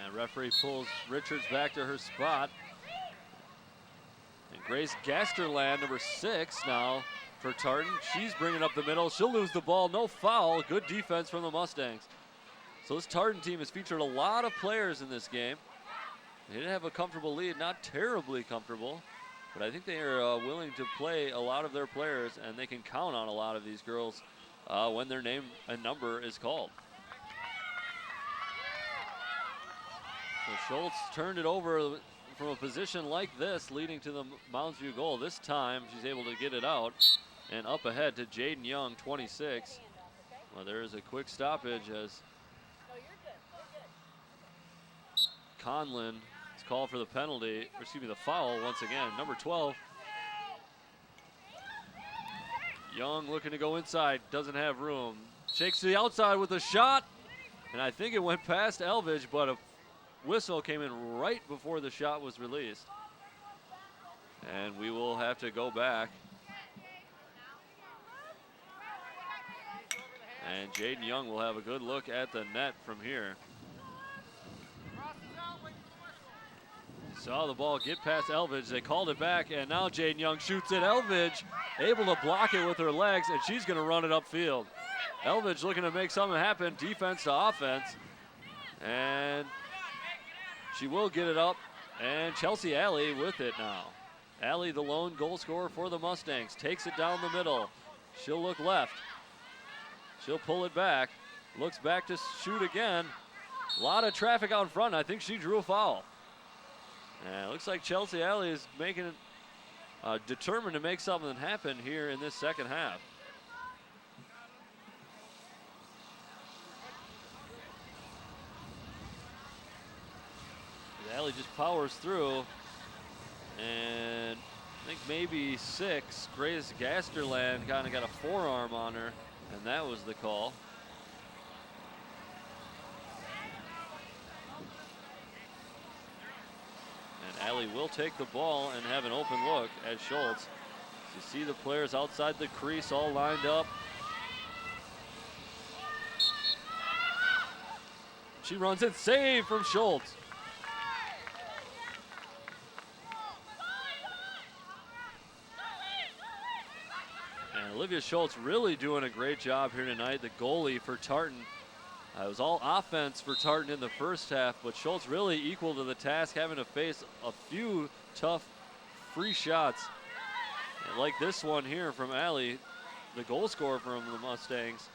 And referee pulls Richards back to her spot. And Grace Gasterland, number 6 now for Tartan. She's bringing up the middle. She'll lose the ball, no foul. Good defense from the Mustangs. So this Tartan team has featured a lot of players in this game. They didn't have a comfortable lead, not terribly comfortable, but I think they are willing to play a lot of their players, and they can count on a lot of these girls when their name and number is called. So Schultz turned it over from a position like this, leading to the Moundsview goal. This time she's able to get it out and up ahead to Jaden Young, 26. Well, there is a quick stoppage as Conlon is called for the penalty, or excuse me, the foul once again. Number 12. Young looking to go inside, doesn't have room. Shakes to the outside with a shot, and I think it went past Elvidge, but a whistle came in right before the shot was released. And we will have to go back. And Jaden Young will have a good look at the net from here. Saw the ball get past Elvidge. They called it back, and now Jaden Young shoots it. Elvidge able to block it with her legs, and she's going to run it upfield. Elvidge looking to make something happen, defense to offense. And she will get it up, and Chelsea Alley with it now. Alley, the lone goal scorer for the Mustangs, takes it down the middle. She'll look left. She'll pull it back, looks back to shoot again. A lot of traffic out in front. I think she drew a foul. And it looks like Chelsea Alley is making it, determined to make something happen here in this second half. Alley just powers through, and I think maybe 6, Grace Gasterland kind of got a forearm on her, and that was the call. And Alley will take the ball and have an open look at Schultz. You see the players outside the crease all lined up. She runs it, save from Schultz. And Olivia Schultz really doing a great job here tonight, the goalie for Tartan. It was all offense for Tartan in the first half, but Schultz really equal to the task, having to face a few tough free shots. And like this one here from Alley, the goal scorer from the Mustangs.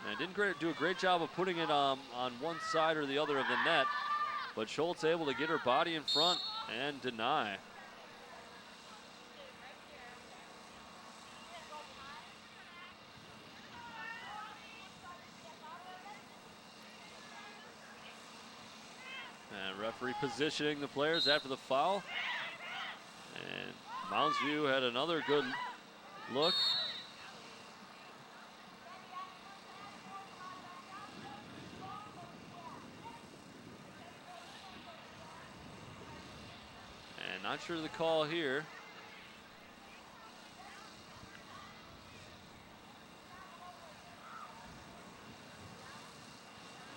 And didn't do a great job of putting it on one side or the other of the net, but Schultz able to get her body in front and deny. And referee positioning the players after the foul. And Moundsview had another good look. And not sure of the call here.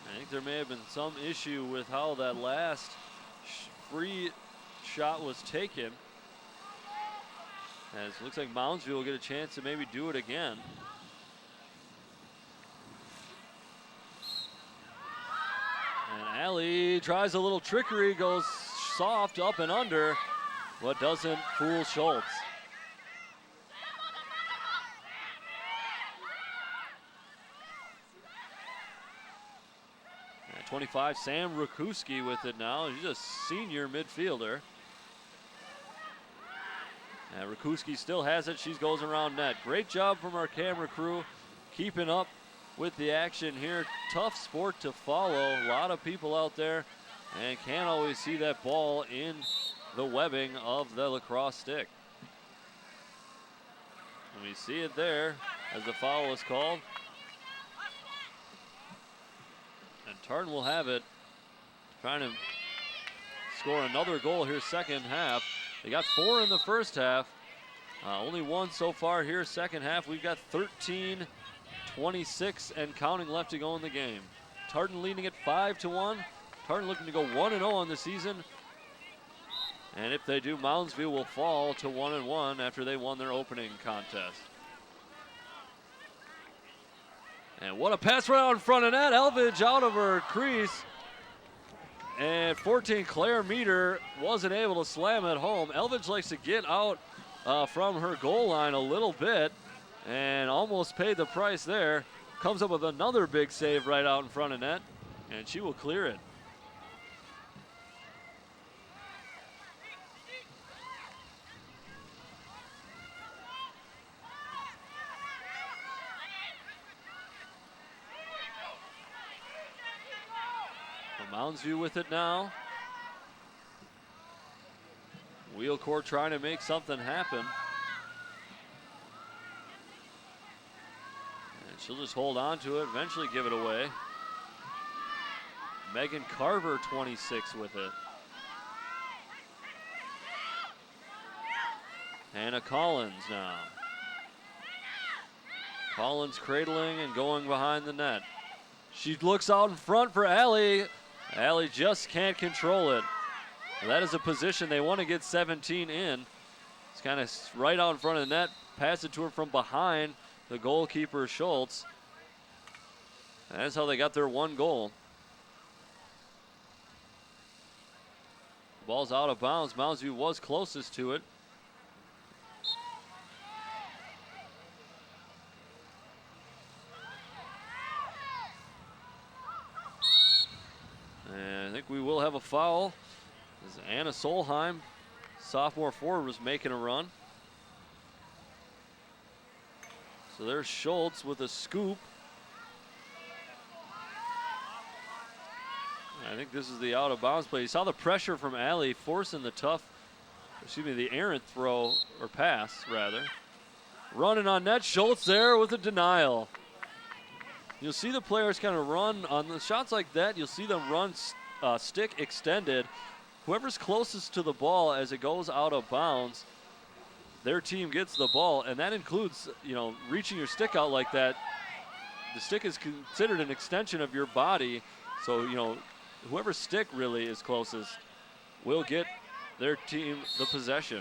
I think there may have been some issue with how that last free shot was taken. As it looks like Moundsville will get a chance to maybe do it again. And Allie tries a little trickery, goes soft up and under, but doesn't fool Schultz. At 25, Sam Rakuski with it now. He's a senior midfielder. And Rakuski still has it. She goes around net. Great job from our camera crew keeping up with the action here. Tough sport to follow. A lot of people out there and can't always see that ball in the webbing of the lacrosse stick. And we see it there as the foul is called. And Tartan will have it, trying to score another goal here second half. They got 4 in the first half. Only 1 so far here second half. We've got 13-26 and counting left to go in the game. Tartan leading at 5-1. Tartan looking to go 1-0 on the season. And if they do, Moundsville will fall to 1-1 after they won their opening contest. And what a pass right out in front of net. Elvidge out of her crease. And 14, Claire Meter wasn't able to slam it home. Elvidge likes to get out from her goal line a little bit and almost paid the price there. Comes up with another big save right out in front of net, and she will clear it. Moundsview with it now. Wheelcourt trying to make something happen. And she'll just hold on to it, eventually give it away. Megan Carver, 26, with it. Hannah Collins now. Collins cradling and going behind the net. She looks out in front for Allie. Allie just can't control it. That is a position they want to get 17 in. It's kind of right out in front of the net. Pass it to her from behind the goalkeeper, Schultz. And that's how they got their 1 goal. Ball's out of bounds. Moundsview was closest to it. And I think we will have a foul as Anna Solheim, sophomore forward, was making a run. So there's Schultz with a scoop. I think this is the out of bounds play. You saw the pressure from Allie forcing the the errant throw, or pass rather. Running on net, Schultz there with a denial. You'll see the players kind of run on the shots like that. You'll see them run stick extended. Whoever's closest to the ball as it goes out of bounds, their team gets the ball, and that includes, reaching your stick out like that. The stick is considered an extension of your body, so, whoever's stick really is closest will get their team the possession.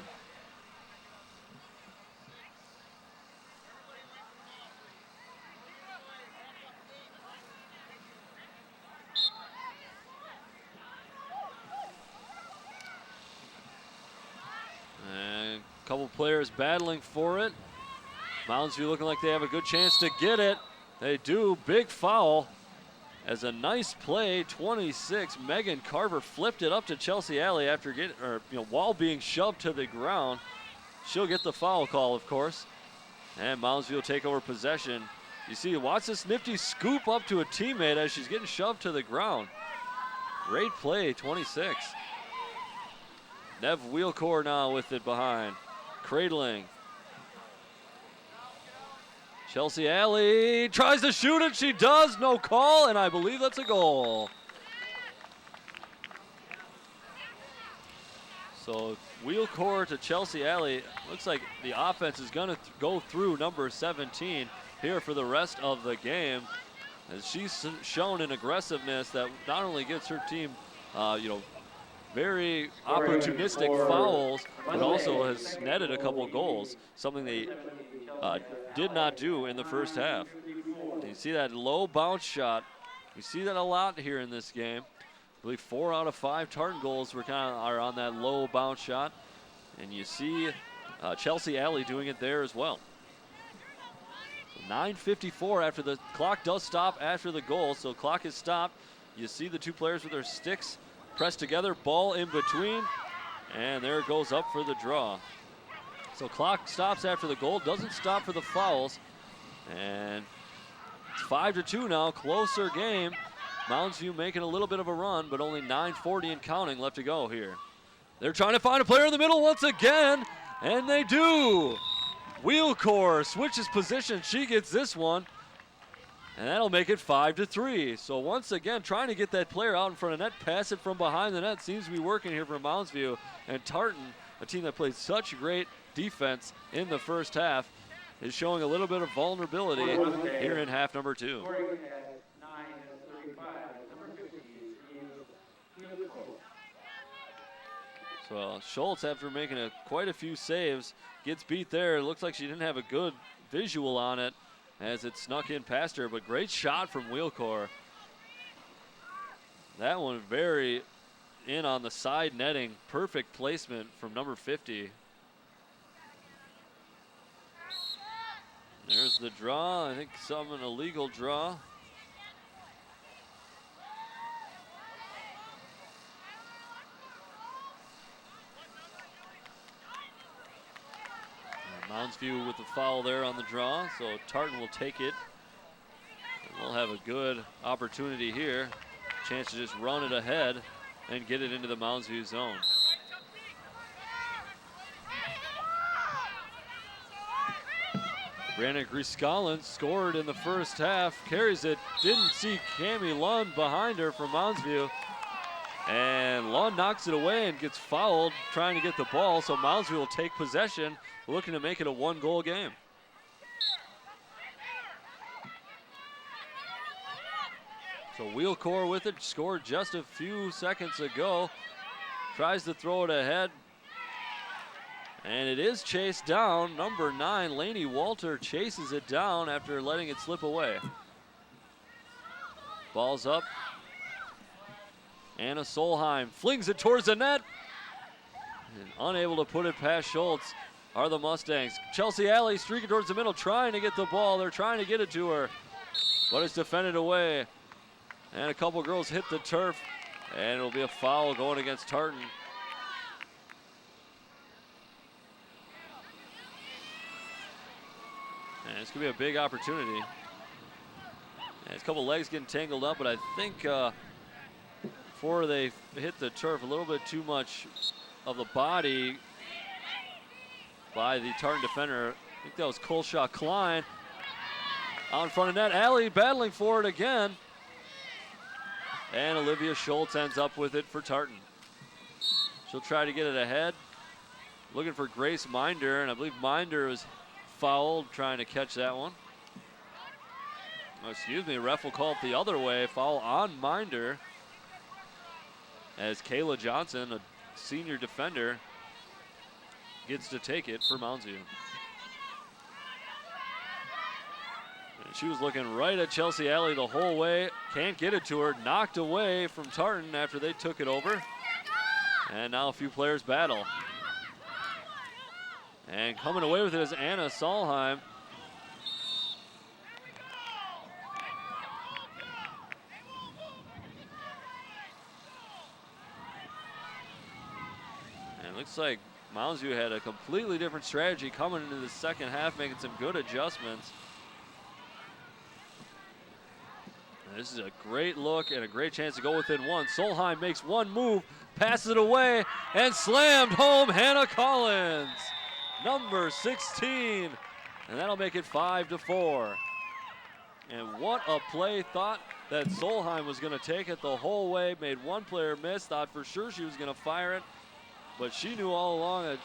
Couple players battling for it. Moundsview looking like they have a good chance to get it. They do. Big foul as a nice play. 26. Megan Carver flipped it up to Chelsea Alley after while being shoved to the ground. She'll get the foul call, of course. And Moundsview will take over possession. You see, watch this nifty scoop up to a teammate as she's getting shoved to the ground. Great play, 26. Nev Wheelcore now with it behind. Cradling. Chelsea Alley tries to shoot it. She does. No call, and I believe that's a goal. So Wheelcore to Chelsea Alley. Looks like the offense is going to go through number 17 here for the rest of the game, as she's shown an aggressiveness that not only gets her team, very opportunistic fouls, but also has netted a couple goals, something they did not do in the first half. You see that low bounce shot. We see that a lot here in this game. I believe 4 out of 5 Tartan goals are on that low bounce shot. And you see Chelsea Alley doing it there as well. So 9:54 after the clock does stop after the goal. So clock is stopped. You see the two players with their sticks pressed together, ball in between, and there it goes up for the draw. So clock stops after the goal, doesn't stop for the fouls, and it's 5-2 now, closer game. Mounds View making a little bit of a run, but only 9:40 and counting left to go here. They're trying to find a player in the middle once again, and they do. Wheelcore switches position, she gets this one, and that'll make it 5-3. So once again, trying to get that player out in front of net, pass it from behind the net, seems to be working here for Mounds View. And Tartan, a team that played such great defense in the first half, is showing a little bit of vulnerability here in half number 2. So Schultz, after making quite a few saves, gets beat there. It looks like she didn't have a good visual on it as it snuck in past her, but great shot from Wheelcore. That one very in on the side netting. Perfect placement from number 50. There's the draw. I think an illegal draw. Mounds View with the foul there on the draw, so Tartan will take it. And we'll have a good opportunity here. Chance to just run it ahead and get it into the Mounds View zone. Brandon Grieskallen scored in the first half, carries it, didn't see Cami Lund behind her from Mounds View. And Lund knocks it away and gets fouled trying to get the ball, so Mounds View will take possession, looking to make it a 1-goal game. So Wheelcore with it, scored just a few seconds ago. Tries to throw it ahead. And it is chased down. Number 9, Lainey Walter, chases it down after letting it slip away. Ball's up. Anna Solheim flings it towards the net. And unable to put it past Schultz are the Mustangs. Chelsea Alley streaking towards the middle, trying to get the ball. They're trying to get it to her, but it's defended away. And a couple girls hit the turf, and it'll be a foul going against Tartan. And it's going to be a big opportunity. And a couple legs getting tangled up, but I think before they hit the turf, a little bit too much of the body by the Tartan defender. I think that was Colshaw Klein. Out in front of net, Alley battling for it again. And Olivia Schultz ends up with it for Tartan. She'll try to get it ahead. Looking for Grace Minder, and I believe Minder was fouled trying to catch that one. Oh, excuse me, ref will call it the other way. Foul on Minder as Kayla Johnson, a senior defender, gets to take it for Mounds View. And she was looking right at Chelsea Alley the whole way. Can't get it to her. Knocked away from Tartan after they took it over. And now a few players battle. And coming away with it is Anna Solheim. And it looks like Mounds View had a completely different strategy coming into the second half, making some good adjustments. And this is a great look and a great chance to go within one. Solheim makes one move, passes it away, and slammed home Hannah Collins. Number 16, and that'll make it 5-4. And what a play. Thought that Solheim was going to take it the whole way, made one player miss, thought for sure she was going to fire it, but she knew all along that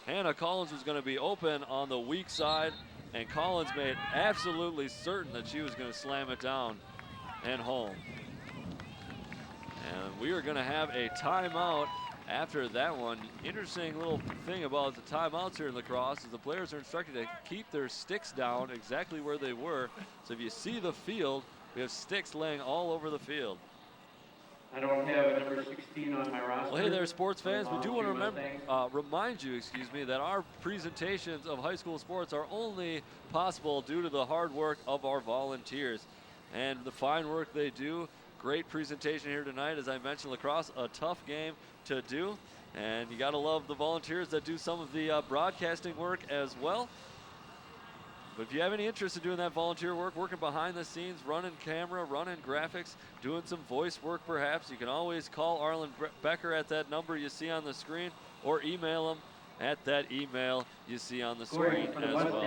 Hannah Collins was going to be open on the weak side, and Collins made absolutely certain that she was going to slam it down and home. And And we are going to have a timeout after that one. Interesting little thing about the timeouts here in lacrosse is the players are instructed to keep their sticks down exactly where they were. So if you see the field, we have sticks laying all over the field. I don't have a number 16 on my roster. Well, hey there, sports fans. We do want to remind you, that our presentations of high school sports are only possible due to the hard work of our volunteers and the fine work they do. Great presentation here tonight. As I mentioned, lacrosse, a tough game to do. And you got to love the volunteers that do some of the broadcasting work as well. But if you have any interest in doing that volunteer work, working behind the scenes, running camera, running graphics, doing some voice work perhaps, you can always call Arlen Becker at that number you see on the screen or email him at that email you see on the screen as well.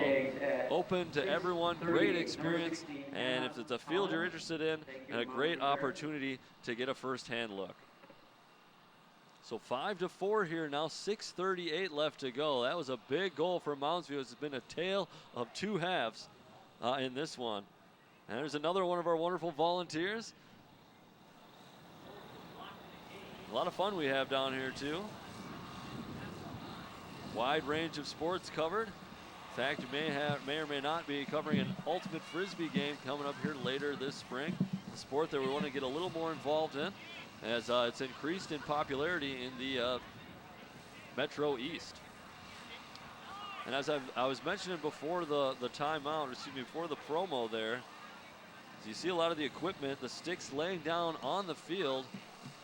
Open to everyone, great experience, and if it's a field you're interested in, and a great opportunity to get a first-hand look. So 5-4 here now, 6:38 left to go. That was a big goal for Moundsview. It's been a tale of two halves in this one. And there's another one of our wonderful volunteers. A lot of fun we have down here too. Wide range of sports covered. In fact, you may or may not be covering an ultimate frisbee game coming up here later this spring. A sport that we want to get a little more involved in, as it's increased in popularity in the Metro East. And as I was mentioning before the timeout, before the promo there, so you see a lot of the equipment, the sticks laying down on the field.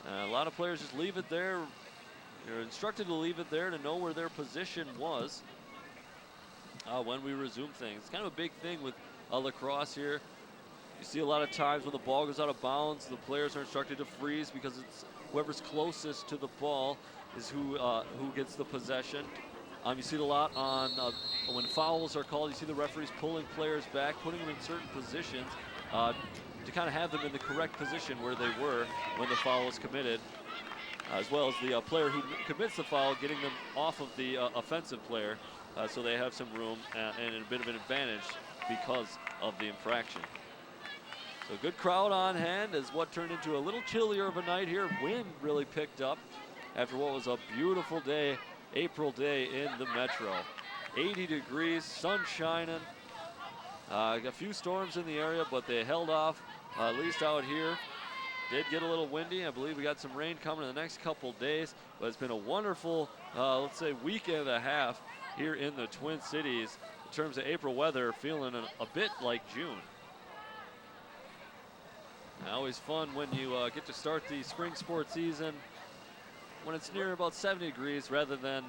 A lot of players just leave it there. You're instructed to leave it there to know where their position was when we resume things. It's kind of a big thing with lacrosse here. You see a lot of times when the ball goes out of bounds, the players are instructed to freeze because it's whoever's closest to the ball is who gets the possession. You see it a lot on when fouls are called. You see the referees pulling players back, putting them in certain positions to kind of have them in the correct position where they were when the foul was committed, as well as the player who commits the foul getting them off of the offensive player, so they have some room and a bit of an advantage because of the infraction. So good crowd on hand as what turned into a little chillier of a night here. Wind really picked up after what was a beautiful day, April day in the Metro. 80 degrees, sun shining. A few storms in the area, but they held off, at least out here. Did get a little windy. I believe we got some rain coming in the next couple days, but it's been a wonderful, let's say, week and a half here in the Twin Cities. In terms of April weather, feeling a bit like June. Always fun when you get to start the spring sports season when it's near about 70 degrees rather than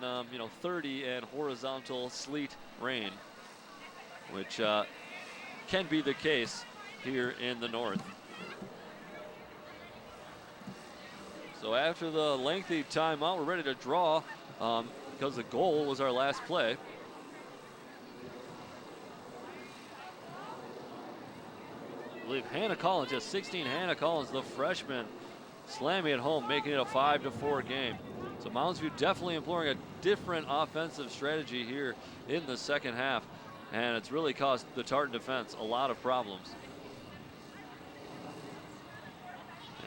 30 and horizontal sleet rain, which can be the case here in the north. So after the lengthy timeout, we're ready to draw because the goal was our last play. I believe Hannah Collins, just 16, Hannah Collins, the freshman, slamming it home, making it a 5-4 game. So Moundsview definitely employing a different offensive strategy here in the second half, and it's really caused the Tartan defense a lot of problems.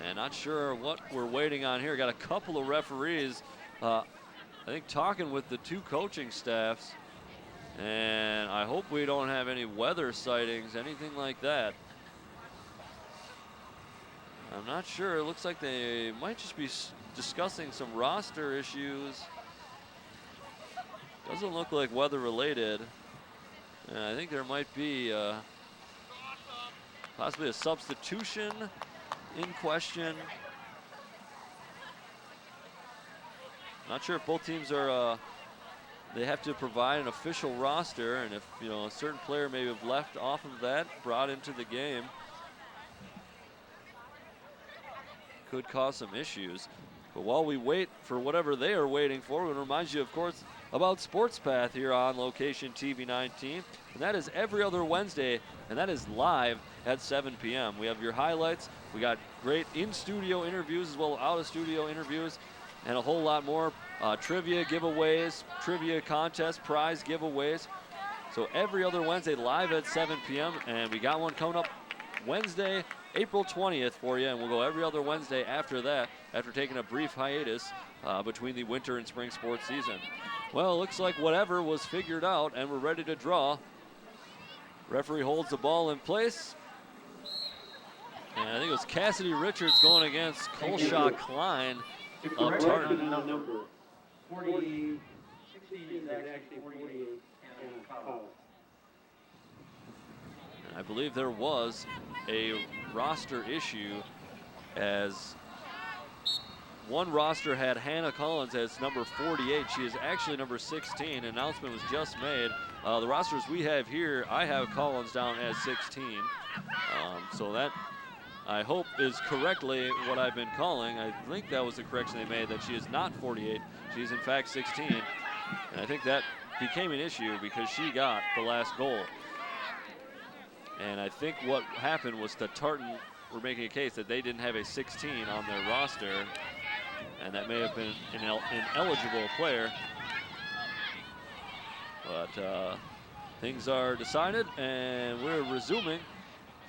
And not sure what we're waiting on here. Got a couple of referees, I think, talking with the two coaching staffs, and I hope we don't have any weather sightings, anything like that. I'm not sure. It looks like they might just be discussing some roster issues. Doesn't look like weather related. And I think there might be possibly a substitution in question. Not sure if both teams are, they have to provide an official roster, and if a certain player may have left off of that, brought into the game, could cause some issues. But while we wait for whatever they are waiting for, we remind you, of course, about Sports Path here on Location TV 19. And that is every other Wednesday, and that is live at 7 p.m. We have your highlights. We got great in-studio interviews as well as out-of-studio interviews, and a whole lot more. Trivia giveaways, trivia contests, prize giveaways. So every other Wednesday live at 7 p.m. And we got one coming up Wednesday April 20th for you, and we'll go every other Wednesday after that, after taking a brief hiatus between the winter and spring sports season. Well, it looks like whatever was figured out, and we're ready to draw. Referee holds the ball in place. And I think it was Cassidy Richards going against Colshaw Klein of Tartan. Number 40, 60 is actually 48 and foul. I believe there was a roster issue, as one roster had Hannah Collins as number 48. She is actually number 16. An announcement was just made. The rosters we have here, I have Collins down as 16. So that, I hope, is correctly what I've been calling. I think that was the correction they made, that she is not 48. She is in fact 16. And I think that became an issue because she got the last goal. And I think what happened was the Tartan were making a case that they didn't have a 16 on their roster, and that may have been an ineligible player. But things are decided, and we're resuming.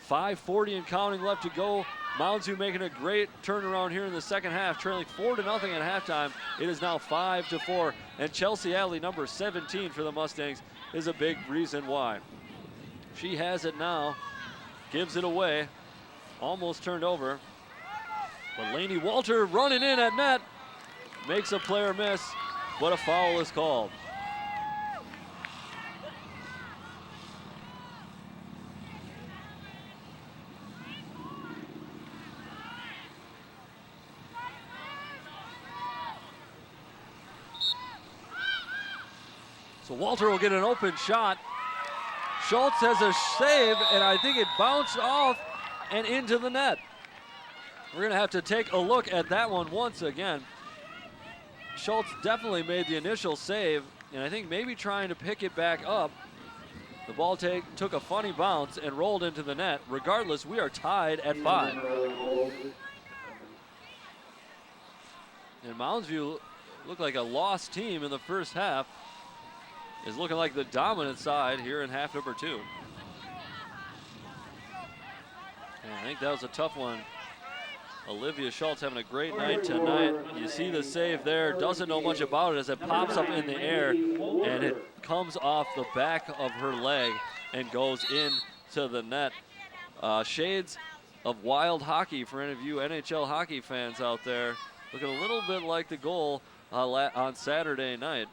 5:40 and counting left to go. Mounds View making a great turnaround here in the second half, trailing 4-0 at halftime. It is now 5-4, and Chelsea Alley, number 17 for the Mustangs, is a big reason why. She has it now, gives it away, almost turned over. But Lainey Walter running in at net, makes a player miss, but a foul is called. So Walter will get an open shot. Schultz has a save, and I think it bounced off and into the net. We're going to have to take a look at that one once again. Schultz definitely made the initial save, and I think maybe trying to pick it back up. The ball took a funny bounce and rolled into the net. Regardless, we are tied at 5. And Mounds View looked like a lost team in the first half, is looking like the dominant side here in half number 2. And I think that was a tough one. Olivia Schultz having a great night tonight. You see the save there, doesn't know much about it as it pops up in the air, and it comes off the back of her leg and goes into the net. Shades of wild hockey for any of you NHL hockey fans out there. Looking a little bit like the goal on Saturday night.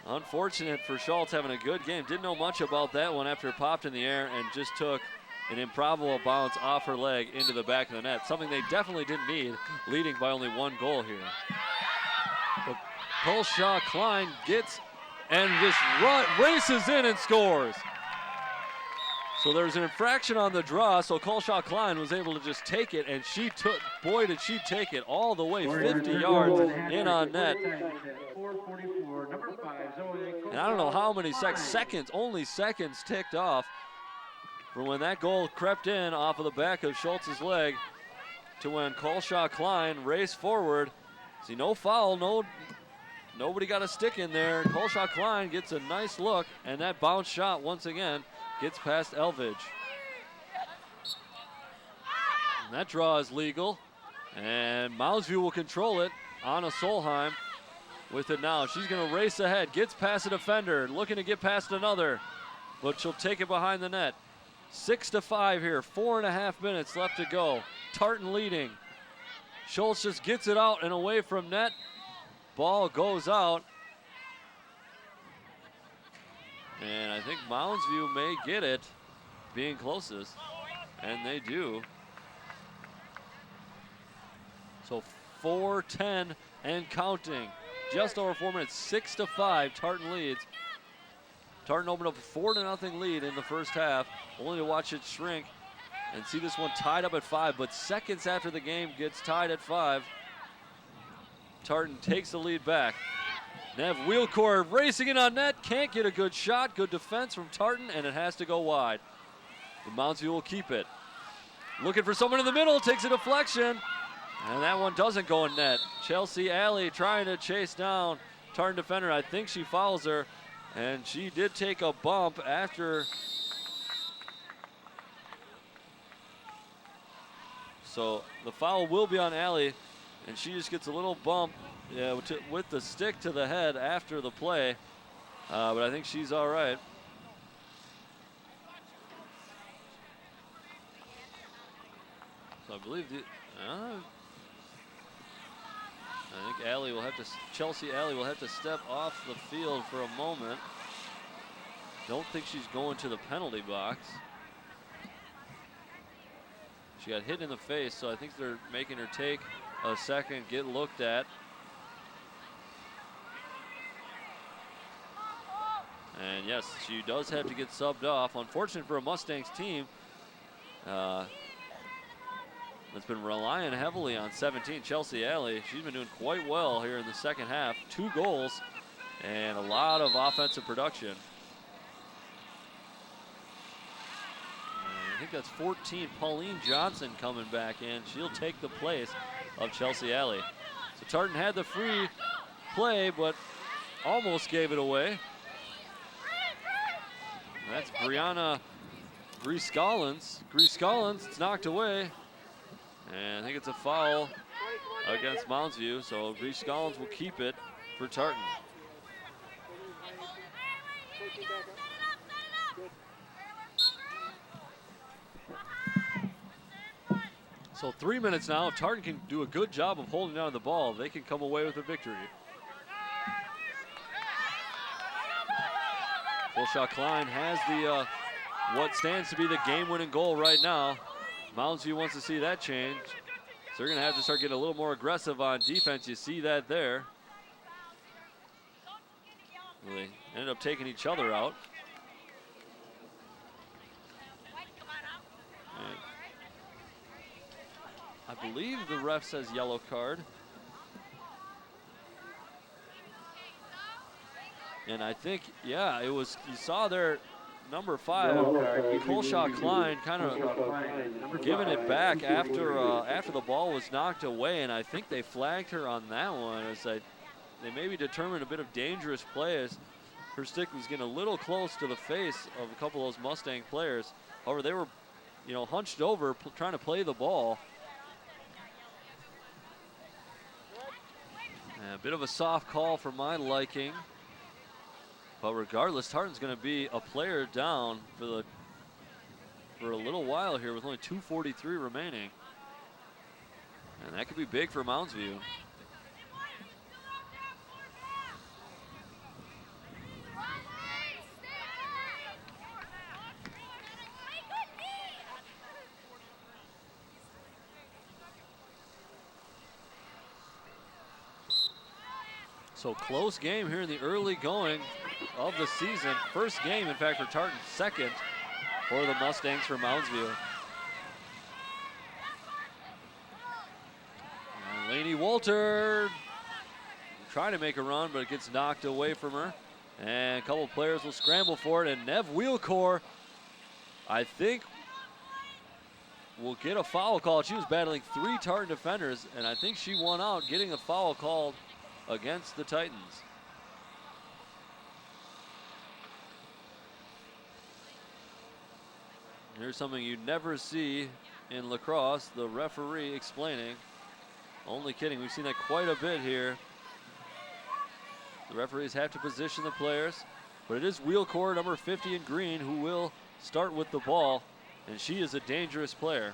Unfortunate for Schultz having a good game. Didn't know much about that one after it popped in the air and just took an improbable bounce off her leg into the back of the net. Something they definitely didn't need, leading by only 1 goal here. But Colshaw Klein gets and just races in and scores. So there's an infraction on the draw, so Colshaw Klein was able to just take it, and she took, boy did she take it all the way 50 yards in on net. And I don't know how many seconds, only seconds ticked off from when that goal crept in off of the back of Schultz's leg to when Colshaw Klein raced forward. See, no foul, nobody got a stick in there. Colshaw Klein gets a nice look, and that bounce shot once again gets past Elvidge. And that draw is legal, and Mounds View will control it. Anna Solheim with it now. She's gonna race ahead, gets past a defender, looking to get past another, but she'll take it behind the net. 6-5 here, 4.5 minutes left to go. Tartan leading. Schultz just gets it out and away from net. Ball goes out. And I think Mounds View may get it, being closest, and they do. So 4:10 and counting. Just over 4 minutes, 6-5, Tartan leads. Tartan opened up a 4-0 lead in the first half, only to watch it shrink and see this one tied up at 5, but seconds after the game gets tied at 5, Tartan takes the lead back. Nev Wheelcore racing in on net, can't get a good shot, good defense from Tartan, and it has to go wide. The Mounds View will keep it. Looking for someone in the middle, takes a deflection, and that one doesn't go in net. Chelsea Alley trying to chase down Tartan defender. I think she fouls her, and she did take a bump after So the foul will be on Allie, and she just gets a little bump with the stick to the head after the play. But I think she's all right. So I believe I think Allie will have to, Chelsea Allie will have to step off the field for a moment. Don't think she's going to the penalty box. She got hit in the face, so I think they're making her take a second, get looked at. And yes, she does have to get subbed off. Unfortunate for a Mustangs team that's been relying heavily on 17, Chelsea Allie. She's been doing quite well here in the second half. 2 goals and a lot of offensive production. I think that's 14. Pauline Johnson coming back in. She'll take the place of Chelsea Allie. So Tartan had the free play, but almost gave it away. That's Brianna Grease-Collins. Grease-Collins, it's knocked away. And I think it's a foul against Mounds View, so Grease-Collins will keep it for Tartan. So 3 minutes now. If Tartan can do a good job of holding on to the ball, they can come away with a victory. Full shot Klein has the what stands to be the game-winning goal right now. Mounds View wants to see that change. So they're going to have to start getting a little more aggressive on defense. You see that there. Well, they ended up taking each other out. And I believe the ref says yellow card. And I think, yeah, it was, you saw there, number 5, Colshaw Klein kind of giving it back after the ball was knocked away, and I think they flagged her on that one as they maybe determined a bit of dangerous play as her stick was getting a little close to the face of a couple of those Mustang players. However, they were, hunched over trying to play the ball. And a bit of a soft call for my liking. But regardless, Tartan's going to be a player down for a little while here with only 2:43 remaining. And that could be big for Mounds View. So close game here in the early going of the season. First game, in fact, for Tartan. Second for the Mustangs for Mounds View. And Lainey Walter trying to make a run, but it gets knocked away from her. And a couple of players will scramble for it. And Nev Wheelcore, I think, will get a foul call. She was battling 3 Tartan defenders, and I think she won out getting a foul called against the Titans. Here's something you never see in lacrosse, the referee explaining. Only kidding, we've seen that quite a bit here. The referees have to position the players, but it is Wheelcore, number 50 in green, who will start with the ball, and she is a dangerous player.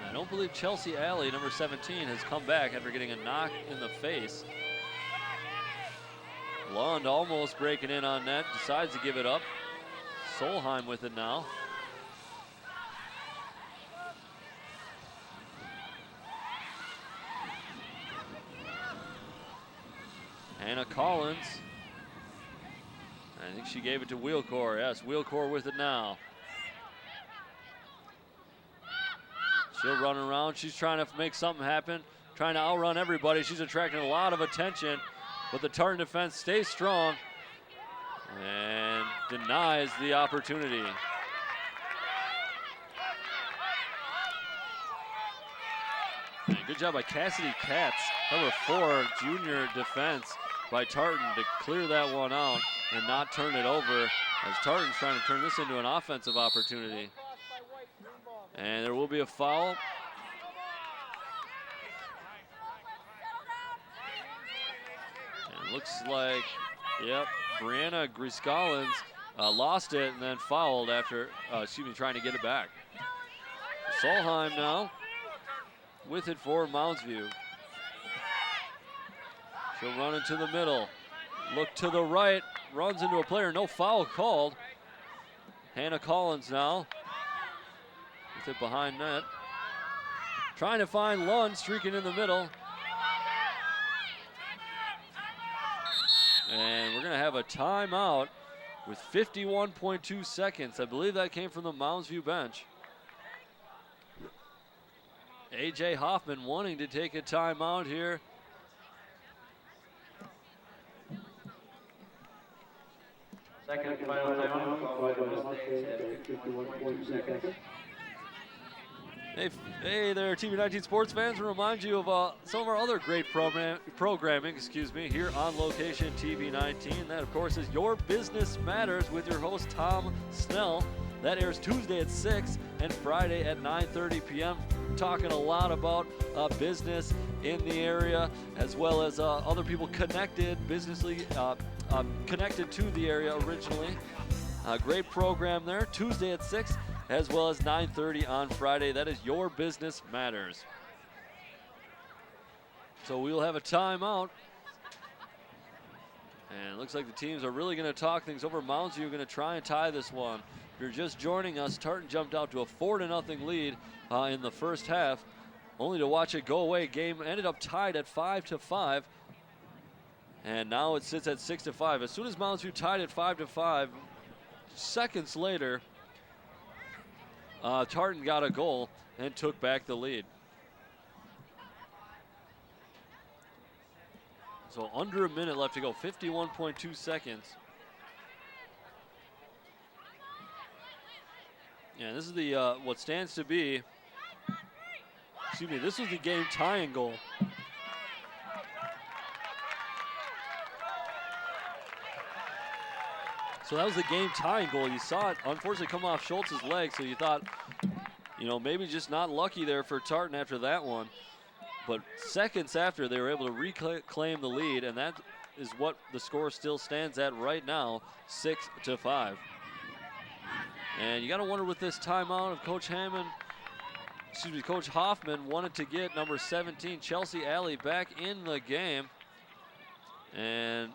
I don't believe Chelsea Allie, number 17, has come back after getting a knock in the face. Lund almost breaking in on net, decides to give it up. Solheim with it now. Hannah Collins. I think she gave it to Wheelcore. Yes, Wheelcore with it now. She'll run around. She's trying to make something happen, trying to outrun everybody. She's attracting a lot of attention, but the Tartan defense stays strong and denies the opportunity. And good job by Cassidy Katz, number 4, junior defense by Tartan to clear that one out and not turn it over as Tartan's trying to turn this into an offensive opportunity. And there will be a foul. And it looks like, yep, Brianna Griscollins lost it and then fouled after, trying to get it back. Solheim now with it for Moundsview. She'll run into the middle. Look to the right, runs into a player, no foul called. Hannah Collins now with it behind net. Trying to find Lund streaking in the middle. And we're gonna have a timeout with 51.2 seconds. I believe that came from the Moundsview bench. AJ Hoffman wanting to take a timeout here. Second and final timeout, followed by the Mustangs at 51.2 seconds. Hey there, TV 19 sports fans. We remind you of some of our other great programming, here on Location TV 19. That, of course, is Your Business Matters with your host, Tom Snell. That airs Tuesday at 6 and Friday at 9:30 p.m. Talking a lot about business in the area, as well as other people connected, connected to the area originally. Great program there, Tuesday at 6, as well as 9:30 on Friday. That is Your Business Matters. So we'll have a timeout. And it looks like the teams are really going to talk things over. Moundsview are going to try and tie this one. If you're just joining us, Tartan jumped out to a 4-0 lead in the first half, only to watch it go away. Game ended up tied at 5-5. And now it sits at 6-5. As soon as Moundsview tied at 5-5, seconds later, Tartan got a goal and took back the lead. So under a minute left to go, 51.2 seconds. Yeah, this is the what stands to be, this was the game tying goal. So that was the game tying goal. You saw it unfortunately come off Schultz's leg, so you thought, maybe just not lucky there for Tartan after that one. But seconds after, they were able to reclaim the lead, and that is what the score still stands at right now, 6-5. And you got to wonder with this timeout if Coach Hoffman wanted to get number 17, Chelsea Alley, back in the game. And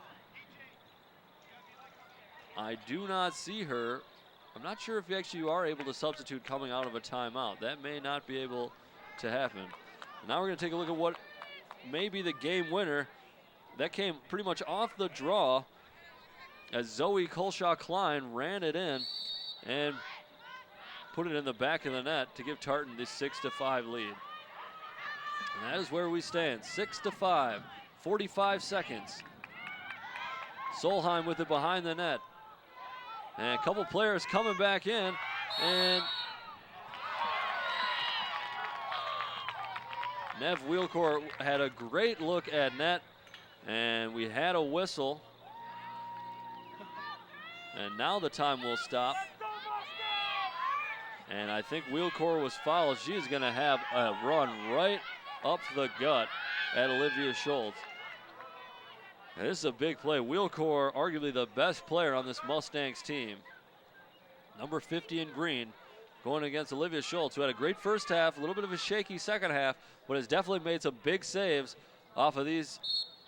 I do not see her. I'm not sure if you are able to substitute coming out of a timeout. That may not be able to happen. Now we're going to take a look at what may be the game winner. That came pretty much off the draw as Zoe Colshaw-Klein ran it in and put it in the back of the net to give Tartan the 6-5 lead. And that is where we stand, 6-5, 45 seconds. Solheim with it behind the net. And a couple players coming back in, and Nev Wheelcore had a great look at net, and we had a whistle. And now the time will stop. And I think Wheelcore was fouled. She is going to have a run right up the gut at Olivia Schultz. And this is a big play. Wheelcore, arguably the best player on this Mustangs team. Number 50 in green, going against Olivia Schultz, who had a great first half, a little bit of a shaky second half, but has definitely made some big saves off of these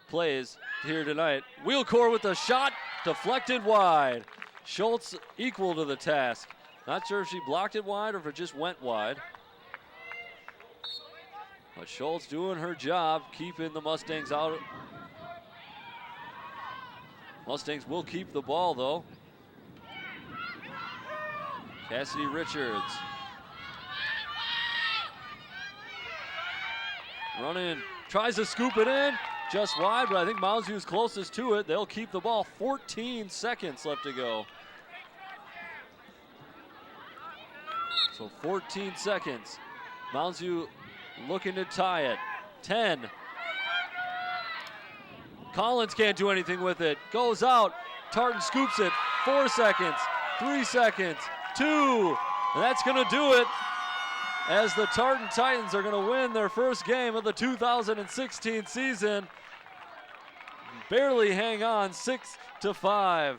plays here tonight. Wheelcore with a shot, deflected wide. Schultz equal to the task. Not sure if she blocked it wide or if it just went wide. But Schultz doing her job, keeping the Mustangs out. Mustangs will keep the ball though. Cassidy Richards. Running, tries to scoop it in, just wide, but I think Moundsview is closest to it. They'll keep the ball, 14 seconds left to go. So 14 seconds. Moundsview looking to tie it. 10. Collins can't do anything with it. Goes out. Tartan scoops it. 4 seconds. 3 seconds. 2. And that's going to do it. as the Tartan Titans are going to win their first game of the 2016 season. Barely hang on, 6-5.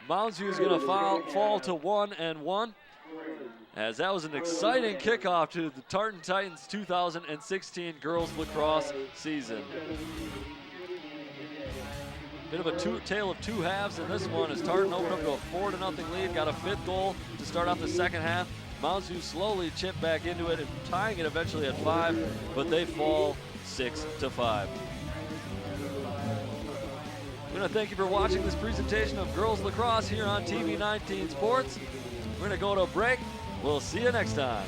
Mounds View is going to fall to 1-1, as that was an exciting kickoff to the Tartan Titans 2016 girls lacrosse season. Bit of a tale of two halves in this one, as Tartan opened up to a 4-0 lead, got a 5th goal to start off the second half. Mounds View slowly chipped back into it and tying it eventually at 5, but they fall 6-5. I want to thank you for watching this presentation of girls lacrosse here on TV 19 Sports. We're going to go to a break. We'll see you next time.